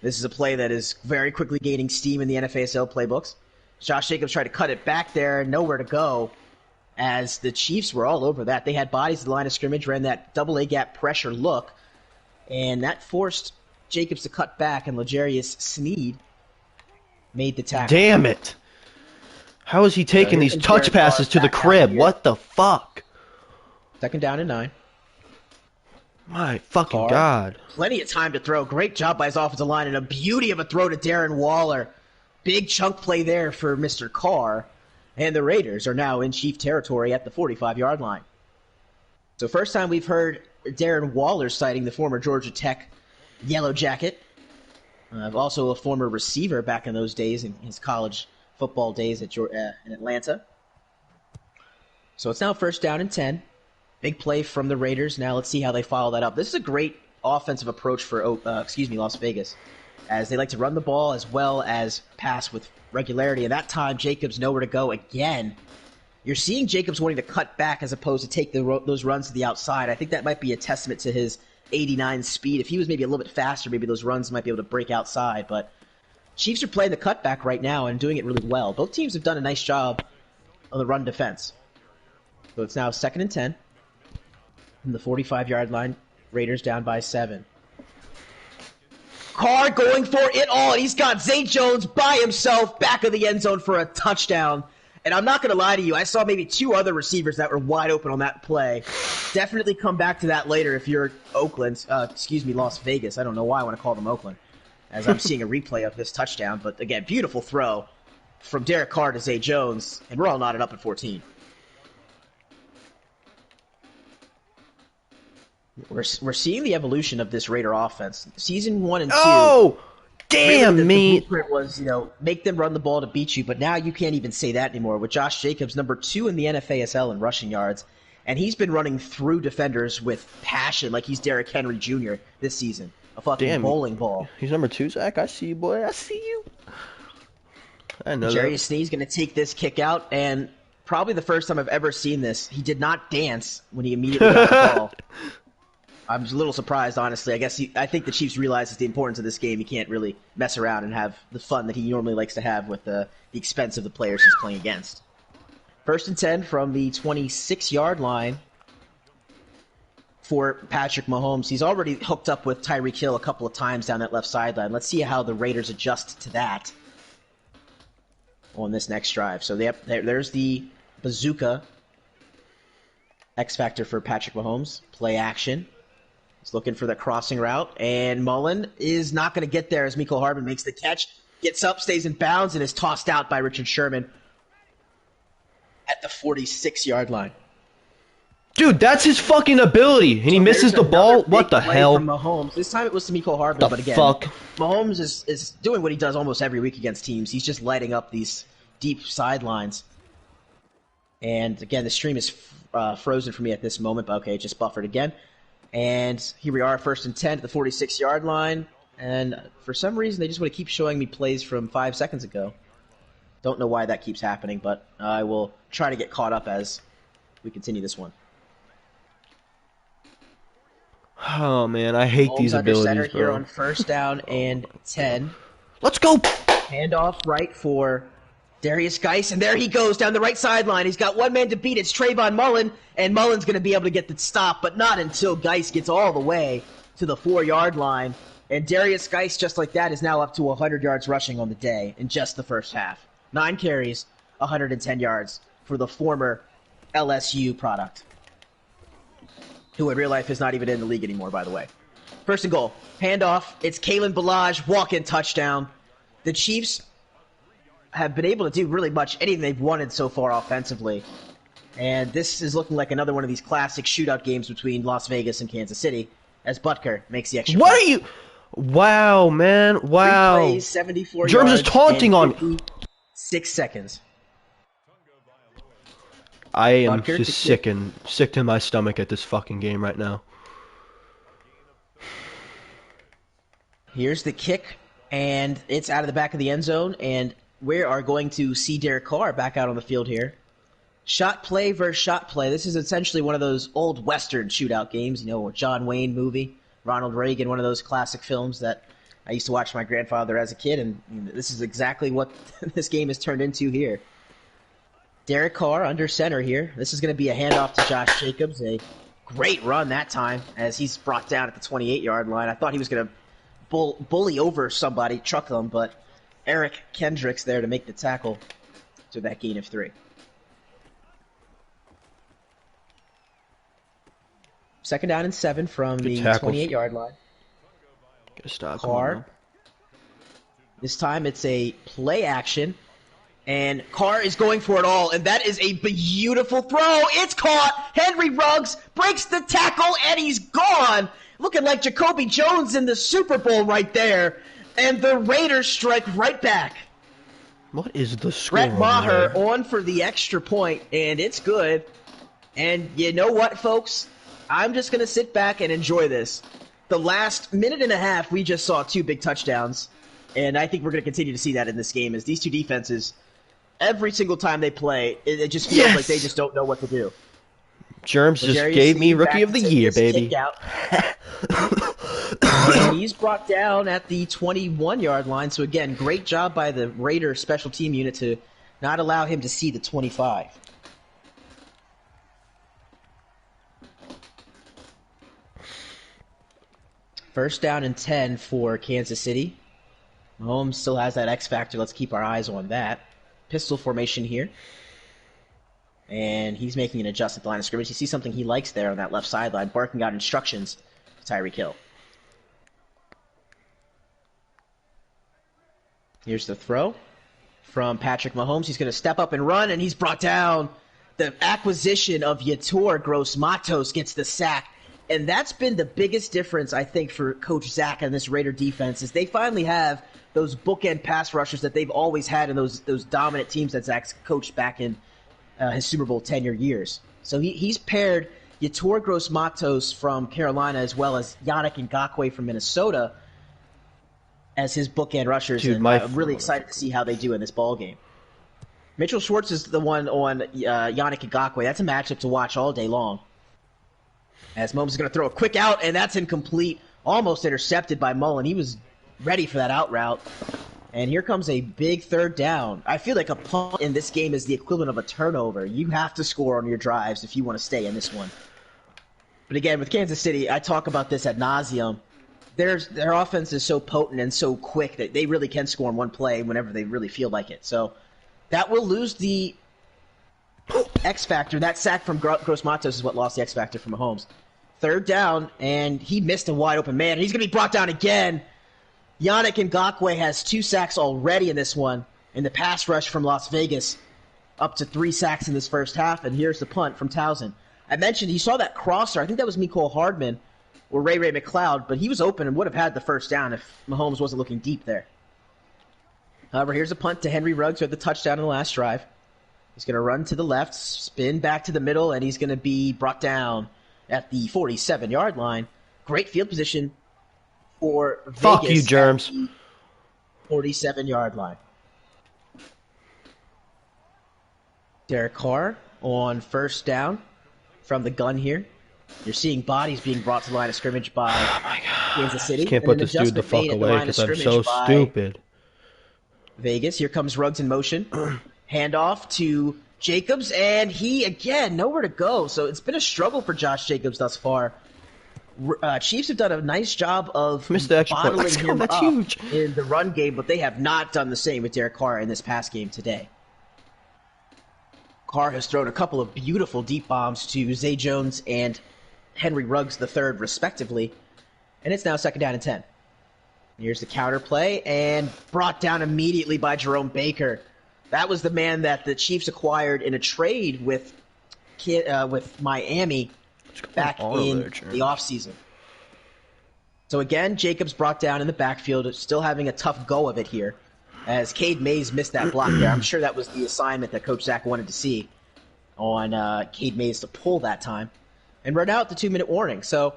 This is a play that is very quickly gaining steam in the NFASL playbooks. Josh Jacobs tried to cut it back there, nowhere to go, as the Chiefs were all over that. They had bodies at the line of scrimmage, ran that double A gap pressure look, and that forced Jacobs to cut back, and L'Jarius Sneed made the tackle. Damn it! How is he taking these touch passes to the crib? What the fuck? Second down and 9. My fucking Carr. God. Plenty of time to throw. Great job by his offensive line, and a beauty of a throw to Darren Waller. Big chunk play there for Mr. Carr. And the Raiders are now in Chief territory at the 45-yard line. So first time we've heard Darren Waller citing the former Georgia Tech Yellow Jacket. Also a former receiver back in those days, in his college football days in Atlanta. So it's now first down and 10. Big play from the Raiders. Now let's see how they follow that up. This is a great offensive approach for Las Vegas, as they like to run the ball as well as pass with regularity. And that time, Jacobs nowhere to go again. You're seeing Jacobs wanting to cut back as opposed to take those runs to the outside. I think that might be a testament to his 89 speed. If he was maybe a little bit faster, maybe those runs might be able to break outside. But Chiefs are playing the cutback right now and doing it really well. Both teams have done a nice job on the run defense. So it's now second and 10. From the 45-yard line, Raiders down by 7. Carr going for it all. He's got Zay Jones by himself back of the end zone for a touchdown. And I'm not going to lie to you, I saw maybe 2 other receivers that were wide open on that play. Definitely come back to that later if you're Las Vegas. I don't know why I want to call them Oakland, as I'm seeing a replay of this touchdown. But again, beautiful throw from Derek Carr to Zay Jones, and we're all knotted up at 14. We're seeing the evolution of this Raider offense. Season 1 and 2. Oh, damn really me! The blueprint was, make them run the ball to beat you. But now you can't even say that anymore. With Josh Jacobs, number 2 in the NFASL in rushing yards, and he's been running through defenders with passion, like he's Derrick Henry Jr. this season. A fucking bowling ball. He's number 2, Zach. I see you, boy. I see you. I know Jerry Sneed's going to take this kick out, and probably the first time I've ever seen this, he did not dance when he immediately got the ball. I'm a little surprised, honestly. I think the Chiefs realizes the importance of this game. He can't really mess around and have the fun that he normally likes to have with the expense of the players he's playing against. First and 10 from the 26-yard line for Patrick Mahomes. He's already hooked up with Tyreek Hill a couple of times down that left sideline. Let's see how the Raiders adjust to that on this next drive. So there's the bazooka X factor for Patrick Mahomes. Play action. He's looking for the crossing route, and Mullen is not going to get there as Mecole Hardman makes the catch, gets up, stays in bounds, and is tossed out by Richard Sherman at the 46-yard line. Dude, that's his fucking ability, and he So misses there's the ball. another What big the play hell? from Mahomes. This time it was to Mecole Hardman, The but again, fuck? Mahomes is doing what he does almost every week against teams. He's just lighting up these deep sidelines. And again, the stream is frozen for me at this moment, but okay, it just buffered again. And here we are, 1st and 10 at the 46-yard line. And for some reason, they just want to keep showing me plays from 5 seconds ago. Don't know why that keeps happening, but I will try to get caught up as we continue this one. Oh man, I hate these under abilities, center here bro. on 1st down and 10. Let's go! Handoff right for Darius Geis, and there he goes down the right sideline. He's got one man to beat. It's Trayvon Mullen, and Mullen's going to be able to get the stop, but not until Geis gets all the way to the 4-yard line. And Darius Geis, just like that, is now up to 100 yards rushing on the day in just the first half. 9 carries, 110 yards for the former LSU product, who in real life is not even in the league anymore, by the way. 1st and goal. Handoff. It's Kalen Ballage, walk-in touchdown. The Chiefs have been able to do really much anything they've wanted so far offensively. And this is looking like another one of these classic shootout games between Las Vegas and Kansas City, as Butker makes the extra What point. are you? Wow, man. 3 Wow. plays, 74 Germs yards, is taunting and on. 6 seconds. I am Butker just sick to my stomach at this fucking game right now. Here's the kick, and it's out of the back of the end zone, and we are going to see Derek Carr back out on the field here. Shot play versus shot play. This is essentially one of those old Western shootout games, you know, a John Wayne movie, Ronald Reagan, one of those classic films that I used to watch my grandfather as a kid, and this is exactly what this game has turned into here. Derek Carr under center here. This is going to be a handoff to Josh Jacobs. A great run that time as he's brought down at the 28-yard line. I thought he was going to bully over somebody, truck them, but Eric Kendricks there to make the tackle to that gain of 3. 2nd down and 7 from the 28-yard line. Gotta stop. Carr. This time it's a play action. And Carr is going for it all, and that is a beautiful throw. It's caught. Henry Ruggs breaks the tackle, and he's gone. Looking like Jacoby Jones in the Super Bowl right there. And the Raiders strike right back. What is the score? Brett Maher on for the extra point, and it's good. And you know what, folks? I'm just going to sit back and enjoy this. The last minute and a half, we just saw 2 big touchdowns. And I think we're going to continue to see that in this game as these two defenses, every single time they play, it just feels like they just don't know what to do. Germs just gave me Rookie of the Year, baby. And he's brought down at the 21-yard line. So again, great job by the Raiders special team unit to not allow him to see the 25. First down and 10 for Kansas City. Mahomes still has that X factor. Let's keep our eyes on that. Pistol formation here. And he's making an adjustment at the line of scrimmage. You see something he likes there on that left sideline, barking out instructions to Tyreek Hill. Here's the throw from Patrick Mahomes. He's going to step up and run, and he's brought down. The acquisition of Yetur Gross-Matos gets the sack. And that's been the biggest difference, I think, for Coach Zach and this Raider defense, is they finally have those bookend pass rushers that they've always had in those dominant teams that Zach's coached back in his Super Bowl tenure years. So he's paired Yetur Gross-Matos from Carolina as well as Yannick Ngakoue from Minnesota as his bookend rushers. Dude, and I'm really excited to see how they do in this ball game. Mitchell Schwartz is the one on Yannick Ngakoue. That's a matchup to watch all day long. As Mahomes is going to throw a quick out, and that's incomplete. Almost intercepted by Mullen. He was ready for that out route. And here comes a big 3rd down. I feel like a punt in this game is the equivalent of a turnover. You have to score on your drives if you want to stay in this one. But again, with Kansas City, I talk about this ad nauseum. Their offense is so potent and so quick that they really can score in one play whenever they really feel like it. So that will lose the X factor. That sack from Gross-Matos is what lost the X factor from Mahomes. 3rd down, and he missed a wide open man. He's going to be brought down again. Yannick Ngakoue has 2 sacks already in this one. In the pass rush from Las Vegas, up to 3 sacks in this first half. And here's the punt from Townsend. I mentioned he saw that crosser. I think that was Mecole Hardman or Ray McLeod, but he was open and would have had the first down if Mahomes wasn't looking deep there. However, here's a punt to Henry Ruggs who had the touchdown in the last drive. He's going to run to the left, spin back to the middle, and he's going to be brought down at the 47-yard line. Great field position for Vegas. Fuck you, Germs. 47-yard line. Derek Carr on first down from the gun here. You're seeing bodies being brought to the line of scrimmage by Kansas City. Can't put this dude the fuck away because I'm so stupid. Vegas. Here comes Ruggs in motion. Handoff to Jacobs, and he, again, nowhere to go. So it's been a struggle for Josh Jacobs thus far. Chiefs have done a nice job of bottling him up in the run game, but they have not done the same with Derek Carr in this pass game today. Carr has thrown a couple of beautiful deep bombs to Zay Jones and Henry Ruggs III, respectively, and it's now 2nd down and 10. Here's the counter play, and brought down immediately by Jerome Baker. That was the man that the Chiefs acquired in a trade with Miami back in the offseason. So again, Jacobs brought down in the backfield, still having a tough go of it here, as Cade Mays missed that block there. I'm sure that was the assignment that Coach Zach wanted to see on Cade Mays to pull that time. And run out the 2-minute warning. So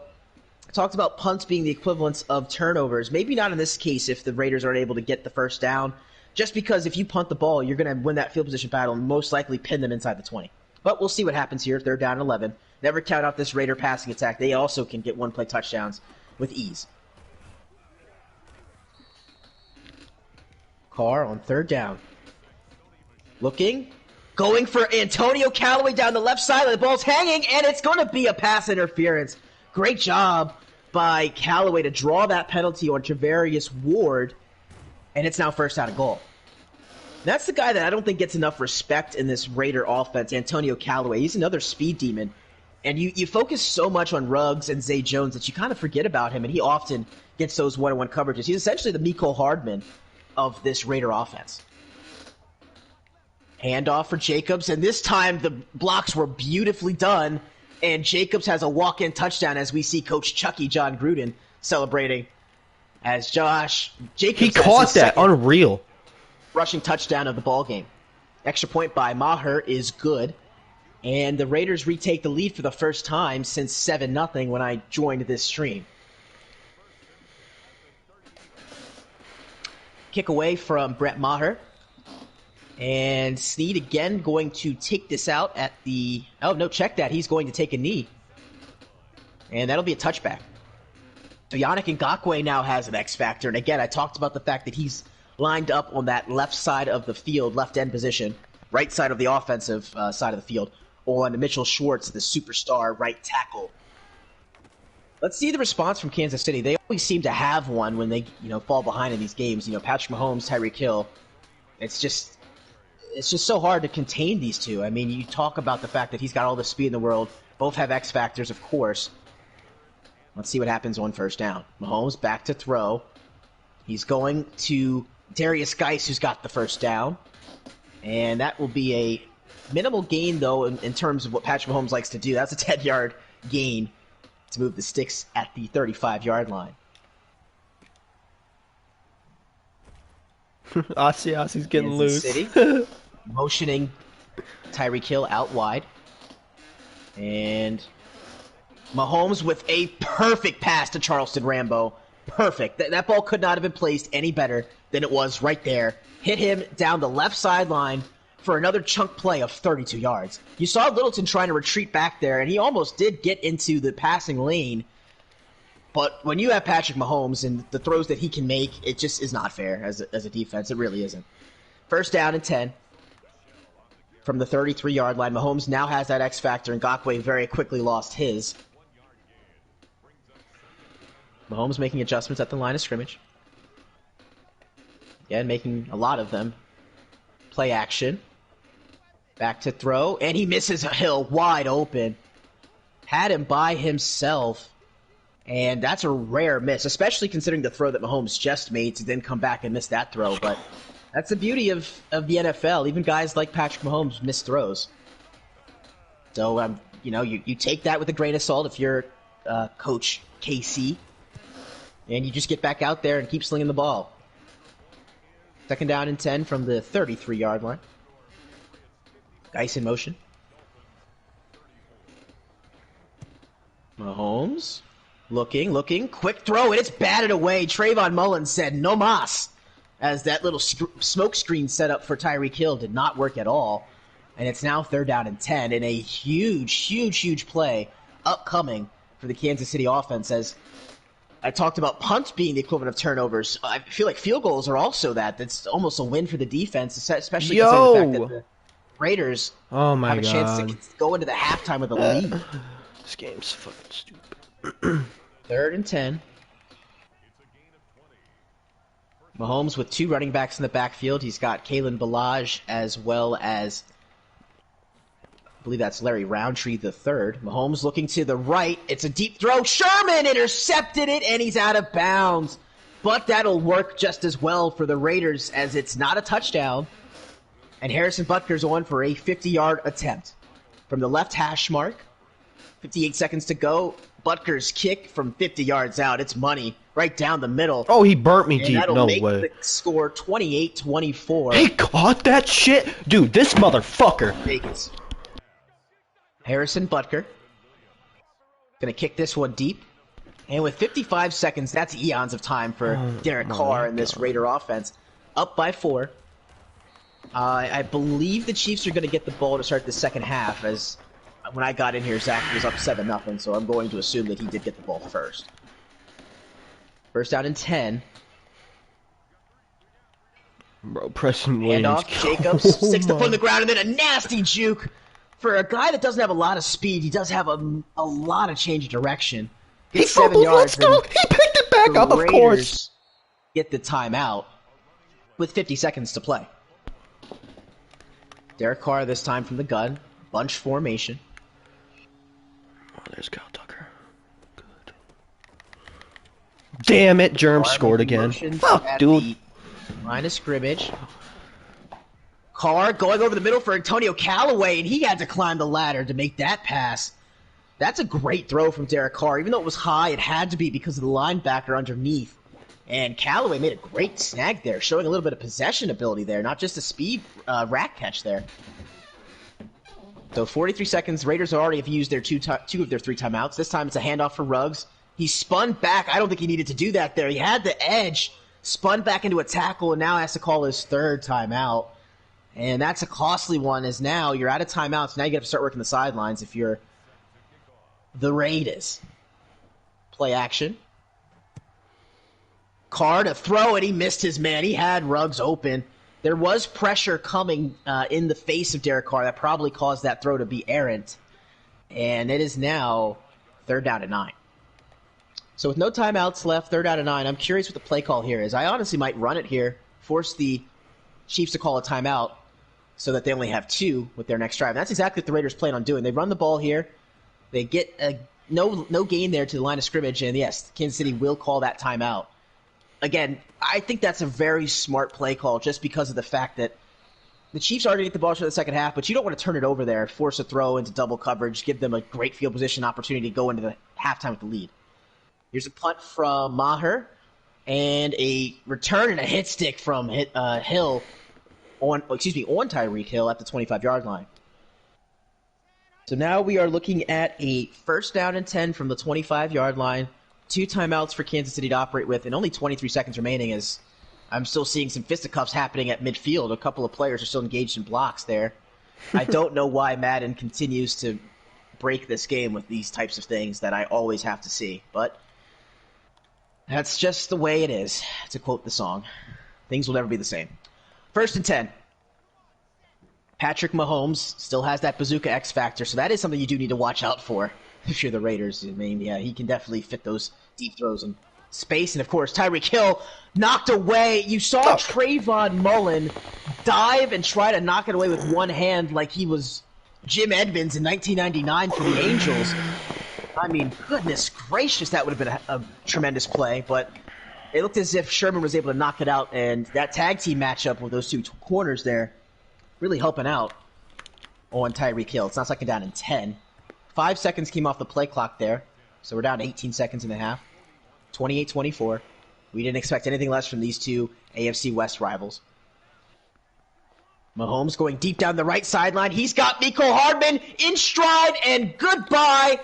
I talked about punts being the equivalence of turnovers. Maybe not in this case if the Raiders aren't able to get the first down, just because if you punt the ball, you're going to win that field position battle and most likely pin them inside the 20. But we'll see what happens here if they're down 11. Never count out this Raider passing attack. They also can get one-play touchdowns with ease. Carr on 3rd down. Looking. Going for Antonio Callaway down the left side. The ball's hanging, and it's going to be a pass interference. Great job by Callaway to draw that penalty on Travarius Ward, and it's now 1st down and goal. That's the guy that I don't think gets enough respect in this Raider offense, Antonio Callaway. He's another speed demon. And you focus so much on Ruggs and Zay Jones that you kind of forget about him, and he often gets those one-on-one coverages. He's essentially the Mecole Hardman of this Raider offense. Handoff for Jacobs, and this time the blocks were beautifully done, and Jacobs has a walk-in touchdown as we see Coach Chucky John Gruden celebrating as Josh Jacobs. He caught that. Unreal. Rushing touchdown of the ball game. Extra point by Maher is good. And the Raiders retake the lead for the first time since 7-0 when I joined this stream. Kick away from Brett Maher. And Snead again going to take this out at the... Oh, no, check that. He's going to take a knee. And that'll be a touchback. So Yannick Ngakoue now has an X factor. And again, I talked about the fact that he's lined up on that left side of the field, left end position, right side of the offensive side of the field, on Mitchell Schwartz, the superstar right tackle. Let's see the response from Kansas City. They always seem to have one when they, fall behind in these games. Patrick Mahomes, Tyreek Hill. It's just so hard to contain these two. I mean, you talk about the fact that he's got all the speed in the world. Both have X factors, of course. Let's see what happens on 1st down. Mahomes back to throw. He's going to Darius Geis, who's got the 1st down. And that will be a minimal gain, though, in terms of what Patrick Mahomes likes to do. That's a 10-yard gain to move the sticks at the 35-yard line. Ossie's getting loose. City, motioning Tyreek Hill out wide. And Mahomes with a perfect pass to Charleston Rambo. Perfect. That ball could not have been placed any better than it was right there. Hit him down the left sideline for another chunk play of 32 yards. You saw Littleton trying to retreat back there, and he almost did get into the passing lane. But when you have Patrick Mahomes and the throws that he can make, it just is not fair as a defense. It really isn't. 1st down and 10 from the 33-yard line. Mahomes now has that X factor, and Ngakoue very quickly lost his. Mahomes making adjustments at the line of scrimmage. Again, making a lot of them. Play action. Back to throw, and he misses a Hill wide open. Had him by himself. And that's a rare miss, especially considering the throw that Mahomes just made to then come back and miss that throw. But that's the beauty of the NFL. Even guys like Patrick Mahomes miss throws. So you take that with a grain of salt if you're Coach KC, and you just get back out there and keep slinging the ball. 2nd down and 10 from the 33-yard line. Ice in motion. Mahomes looking, quick throw, and it's batted away. Trayvon Mullins said no mas, as that little smoke screen set up for Tyreek Hill did not work at all. And it's now 3rd down and 10, and a huge play upcoming for the Kansas City offense. As I talked about punts being the equivalent of turnovers, I feel like field goals are also that. That's almost a win for the defense, especially considering the fact that the Raiders have a chance to go into the halftime with a lead. This game's fucking stupid. 3rd and 10. Mahomes with 2 running backs in the backfield. He's got Kalen Ballage as well as, I believe that's Larry Roundtree the third. Mahomes looking to the right. It's a deep throw. Sherman intercepted it, and he's out of bounds. But that'll work just as well for the Raiders, as it's not a touchdown. And Harrison Butker's on for a 50-yard attempt. From the left hash mark, 58 seconds to go. Butker's kick from 50 yards out. It's money right down the middle. Oh, he burnt me and deep. That'll No make way. The score 28-24. He caught that shit? Dude, this motherfucker. Vegas. Harrison Butker. Gonna kick this one deep. And with 55 seconds, that's eons of time for Derek Carr and this Raider offense. Up by 4. I believe the Chiefs are going to get the ball to start the second half, as when I got in here, Zach was up 7-0, so I'm going to assume that he did get the ball first. 1st down and 10. Bro, Preston Williams. Handoff, Jacobs sticks the foot in the ground, and then a nasty juke. For a guy that doesn't have a lot of speed, he does have a lot of change of direction. Gets 7 yards. He picked it back up, of course. Get the timeout with 50 seconds to play. Derek Carr this time from the gun. Bunch formation. Oh, there's Kyle Tucker. Good. Damn it, Germs scored again. Fuck, dude. Line of scrimmage. Carr going over the middle for Antonio Callaway, and he had to climb the ladder to make that pass. That's a great throw from Derek Carr. Even though it was high, it had to be because of the linebacker underneath. And Callaway made a great snag there, showing a little bit of possession ability there, not just a speed rack catch there. So 43 seconds. Raiders already have used their two of their 3 timeouts. This time it's a handoff for Ruggs. He spun back. I don't think he needed to do that there. He had the edge, spun back into a tackle, and now has to call his 3rd timeout. And that's a costly one, as now you're out of timeouts. Now you got to start working the sidelines if you're the Raiders. Play action. Carr to throw, and he missed his man. He had Ruggs open. There was pressure coming in the face of Derek Carr that probably caused that throw to be errant. And it is now 3rd down and 9. So with no timeouts left, 3rd down and 9, I'm curious what the play call here is. I honestly might run it here, force the Chiefs to call a timeout so that they only have 2 with their next drive. And that's exactly what the Raiders plan on doing. They run the ball here. They get no gain there to the line of scrimmage, and yes, Kansas City will call that timeout. Again, I think that's a very smart play call just because of the fact that the Chiefs are going to get the ball for the second half, but you don't want to turn it over there, force a throw into double coverage, give them a great field position opportunity to go into the halftime with the lead. Here's a punt from Maher, and a return and a hit stick from Hill on Tyreek Hill at the 25-yard line. So now we are looking at a 1st down and 10 from the 25-yard line. 2 timeouts for Kansas City to operate with, and only 23 seconds remaining, as I'm still seeing some fisticuffs happening at midfield. A couple of players are still engaged in blocks there. I don't know why Madden continues to break this game with these types of things that I always have to see, but that's just the way it is, to quote the song. Things will never be the same. 1st and 10. Patrick Mahomes still has that bazooka X factor, so that is something you do need to watch out for if you're the Raiders. I mean, yeah, he can definitely fit those deep throws in space. And, of course, Tyreek Hill knocked away. You saw Trayvon Mullen dive and try to knock it away with one hand like he was Jim Edmonds in 1999 for the Angels. I mean, goodness gracious, that would have been a tremendous play. But it looked as if Sherman was able to knock it out, and that tag team matchup with those 2 corners there really helping out on Tyreek Hill. It's now 2nd down and 10. 5 seconds came off the play clock there. So we're down to 18 seconds in the half. 28-24. We didn't expect anything less from these two AFC West rivals. Mahomes going deep down the right sideline. He's got Mecole Hardman in stride, and goodbye.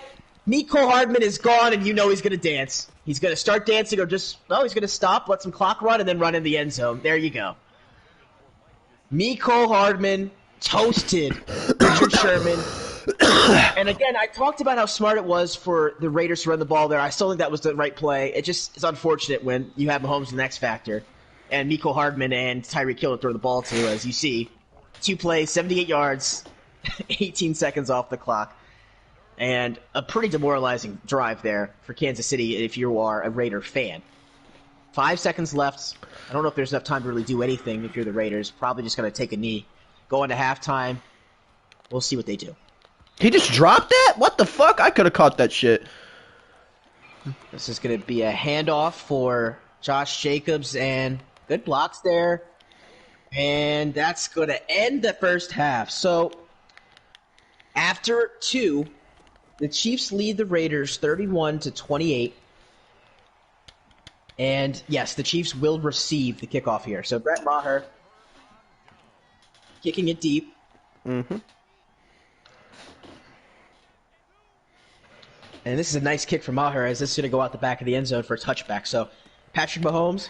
Mecole Hardman is gone, and you know he's going to dance. He's going to start dancing or just, he's going to stop, let some clock run, and then run in the end zone. There you go. Mecole Hardman toasted Richard Sherman. And again, I talked about how smart it was for the Raiders to run the ball there. I still think that was the right play. It just is unfortunate when you have Mahomes the X factor, and Mecole Hardman and Tyreek Hill to throw the ball to, as you see. 2 plays, 78 yards, 18 seconds off the clock. And a pretty demoralizing drive there for Kansas City if you are a Raider fan. 5 seconds left. I don't know if there's enough time to really do anything if you're the Raiders. Probably just going to take a knee. Go into halftime. We'll see what they do. He just dropped that? What the fuck? I could have caught that shit. This is going to be a handoff for Josh Jacobs, and good blocks there. And that's going to end the first half. So, after 2, the Chiefs lead the Raiders 31-28. And, yes, the Chiefs will receive the kickoff here. So, Brett Maher kicking it deep. Mm-hmm. And this is a nice kick from Maher, as this is going to go out the back of the end zone for a touchback. So, Patrick Mahomes,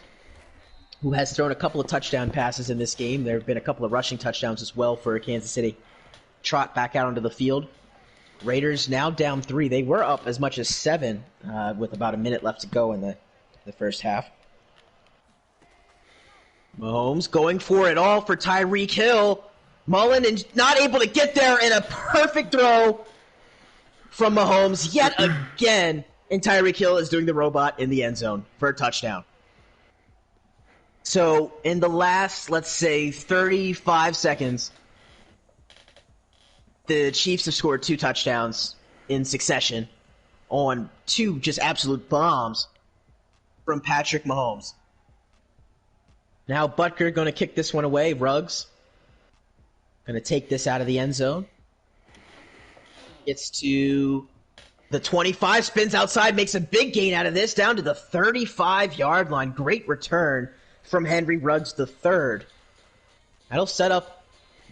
who has thrown a couple of touchdown passes in this game. There have been a couple of rushing touchdowns as well for Kansas City. Trot back out onto the field. Raiders now down 3. They were up as much as 7 with about a minute left to go in the first half. Mahomes going for it all for Tyreek Hill. Mullen and not able to get there, in a perfect throw from Mahomes yet again. And Tyreek Hill is doing the robot in the end zone for a touchdown. So, in the last, let's say, 35 seconds, the Chiefs have scored 2 touchdowns in succession on 2 just absolute bombs from Patrick Mahomes. Now Butker going to kick this one away. Ruggs going to take this out of the end zone. Gets to the 25, spins outside, makes a big gain out of this, down to the 35-yard line. Great return from Henry Ruggs III. That'll set up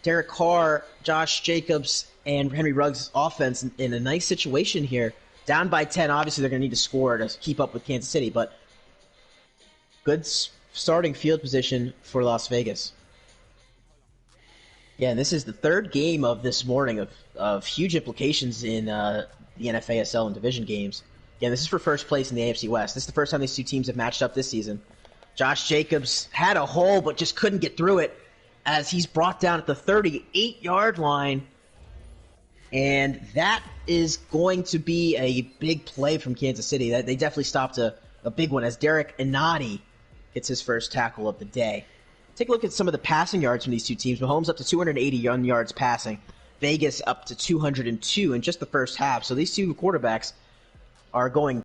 Derek Carr, Josh Jacobs, and Henry Ruggs' offense in a nice situation here. Down by 10, obviously they're going to need to score to keep up with Kansas City, but good starting field position for Las Vegas. Yeah, and this is the 3rd game of this morning of huge implications in the NFASL and division games. Again, this is for first place in the AFC West. This is the first time these 2 teams have matched up this season. Josh Jacobs had a hole but just couldn't get through it as he's brought down at the 38-yard line. And that is going to be a big play from Kansas City. They definitely stopped a big one as Derek Inati gets his first tackle of the day. Take a look at some of the passing yards from these 2 teams. Mahomes up to 281 yards passing. Vegas up to 202 in just the first half. So these 2 quarterbacks are going